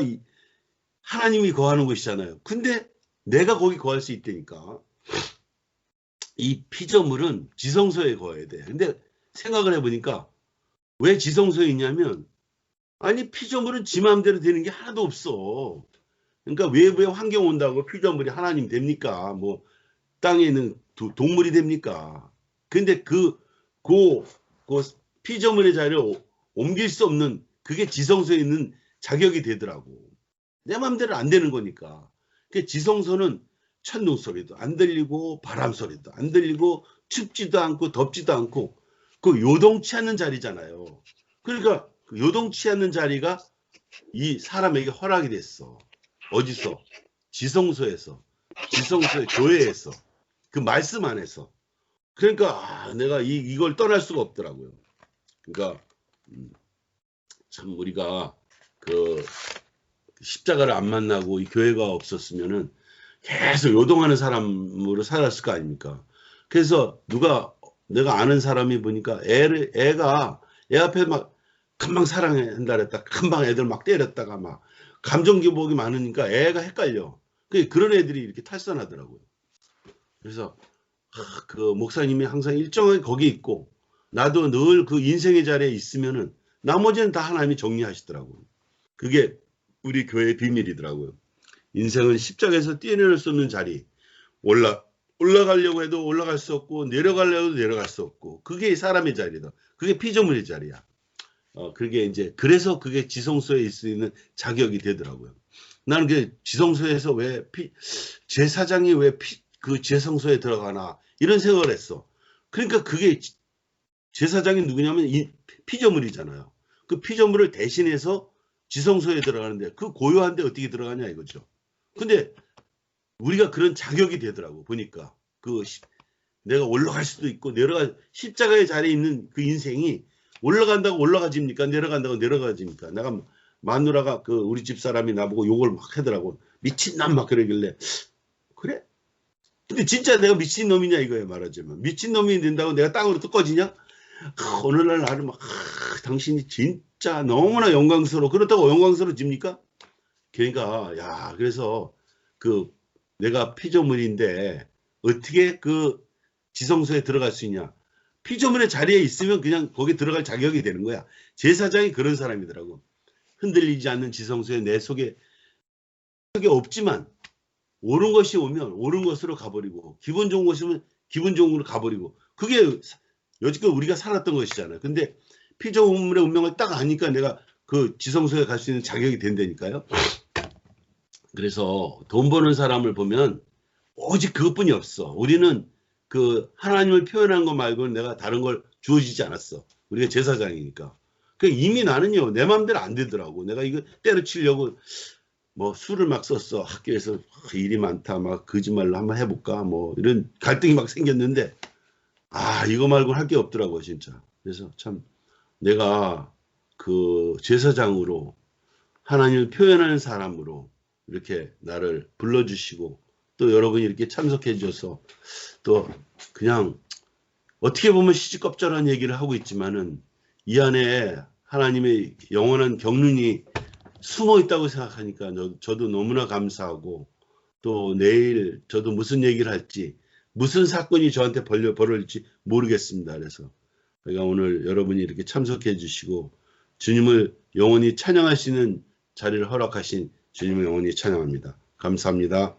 하나님이 거하는 곳이잖아요. 근데 내가 거기 거할 수 있다니까. 이 피조물은 지성소에 거해야 돼. 근데 생각을 해보니까 왜 지성소에 있냐면 아니 피조물은 지 마음대로 되는 게 하나도 없어. 그러니까 외부에 환경 온다고 피조물이 하나님 됩니까? 뭐 땅에 있는 동물이 됩니까? 근데 그 피조물의 자리를 옮길 수 없는 그게 지성소에 있는 자격이 되더라고. 내 마음대로 안 되는 거니까. 그 지성소는 천둥 소리도 안 들리고 바람 소리도 안 들리고 춥지도 않고 덥지도 않고 그 요동치 않는 자리잖아요. 그러니까 그 요동치 않는 자리가 이 사람에게 허락이 됐어. 어디서? 지성소에서. 지성소의 교회에서. 그 말씀 안에서. 그러니까 내가 이걸 떠날 수가 없더라고요. 그러니까 참 우리가 그 십자가를 안 만나고 이 교회가 없었으면은 계속 요동하는 사람으로 살았을 거 아닙니까? 그래서 내가 아는 사람이 보니까 애 앞에 막 금방 사랑한다 그랬다. 금방 애들 막 때렸다가 막 감정 기복이 많으니까 애가 헷갈려. 그런 애들이 이렇게 탈선하더라고요. 그래서 그 목사님이 항상 일정하게 거기 있고 나도 늘 그 인생의 자리에 있으면은 나머지는 다 하나님이 정리하시더라고요. 그게 우리 교회의 비밀이더라고요. 인생은 십자가에서 뛰어내릴 수 없는 자리. 올라가려고 해도 올라갈 수 없고 내려가려고 해도 내려갈 수 없고 그게 사람의 자리다. 그게 피조물의 자리야. 그게 이제 그래서 그게 지성소에 있을 수 있는 자격이 되더라고요. 나는 그 지성소에서 왜 제사장이 왜 그 지성소에 들어가나 이런 생각을 했어. 그러니까 그게 제사장이 누구냐면 이 피조물이잖아요. 그 피조물을 대신해서 지성소에 들어가는데 그 고요한데 어떻게 들어가냐 이거죠. 근데 우리가 그런 자격이 되더라고 보니까 내가 올라갈 수도 있고 십자가의 자리에 있는 그 인생이 올라간다고 올라가집니까? 내려간다고 내려가집니까? 내가 마누라가 우리 집 사람이 나보고 욕을 막 하더라고. 미친남 막 그러길래 그래? 근데 진짜 내가 미친놈이냐 이거예요. 말하자면 미친놈이 된다고 내가 땅으로 뚝 꺼지냐? 오늘날 나를 막 당신이 진짜 너무나 영광스러워. 그렇다고 영광스러워집니까? 그러니까 야 그래서 그 내가 피조물인데 어떻게 그 지성소에 들어갈 수 있냐? 피조물의 자리에 있으면 그냥 거기 들어갈 자격이 되는 거야. 제사장이 그런 사람이더라고. 흔들리지 않는 지성소에 내 속에 없지만 옳은 것이 오면 옳은 것으로 가버리고 기분 좋은 것이면 기분 좋은 걸로 가버리고 그게 여지껏 우리가 살았던 것이잖아요. 근데 피조물의 운명을 딱 아니까 내가 그 지성소에 갈 수 있는 자격이 된다니까요. 그래서 돈 버는 사람을 보면 오직 그것뿐이 없어. 우리는 그 하나님을 표현한 것 말고는 내가 다른 걸 주어지지 않았어. 우리가 제사장이니까. 그 이미 나는요 내 마음대로 안 되더라고. 내가 이거 때려치려고 뭐 술을 막 썼어. 학교에서 일이 많다. 막 거짓말로 한번 해볼까. 뭐 이런 갈등이 막 생겼는데 아 이거 말고는 할 게 없더라고 진짜. 그래서 참 내가 그 제사장으로 하나님을 표현하는 사람으로 이렇게 나를 불러주시고 또 여러분이 이렇게 참석해 주셔서 또 그냥 어떻게 보면 시시껍절한 얘기를 하고 있지만은 이 안에 하나님의 영원한 경륜이 숨어 있다고 생각하니까 저도 너무나 감사하고 또 내일 저도 무슨 얘기를 할지 무슨 사건이 저한테 벌어질지 모르겠습니다. 그래서 제가 오늘 여러분이 이렇게 참석해 주시고 주님을 영원히 찬양하시는 자리를 허락하신 주님을 영원히 찬양합니다. 감사합니다.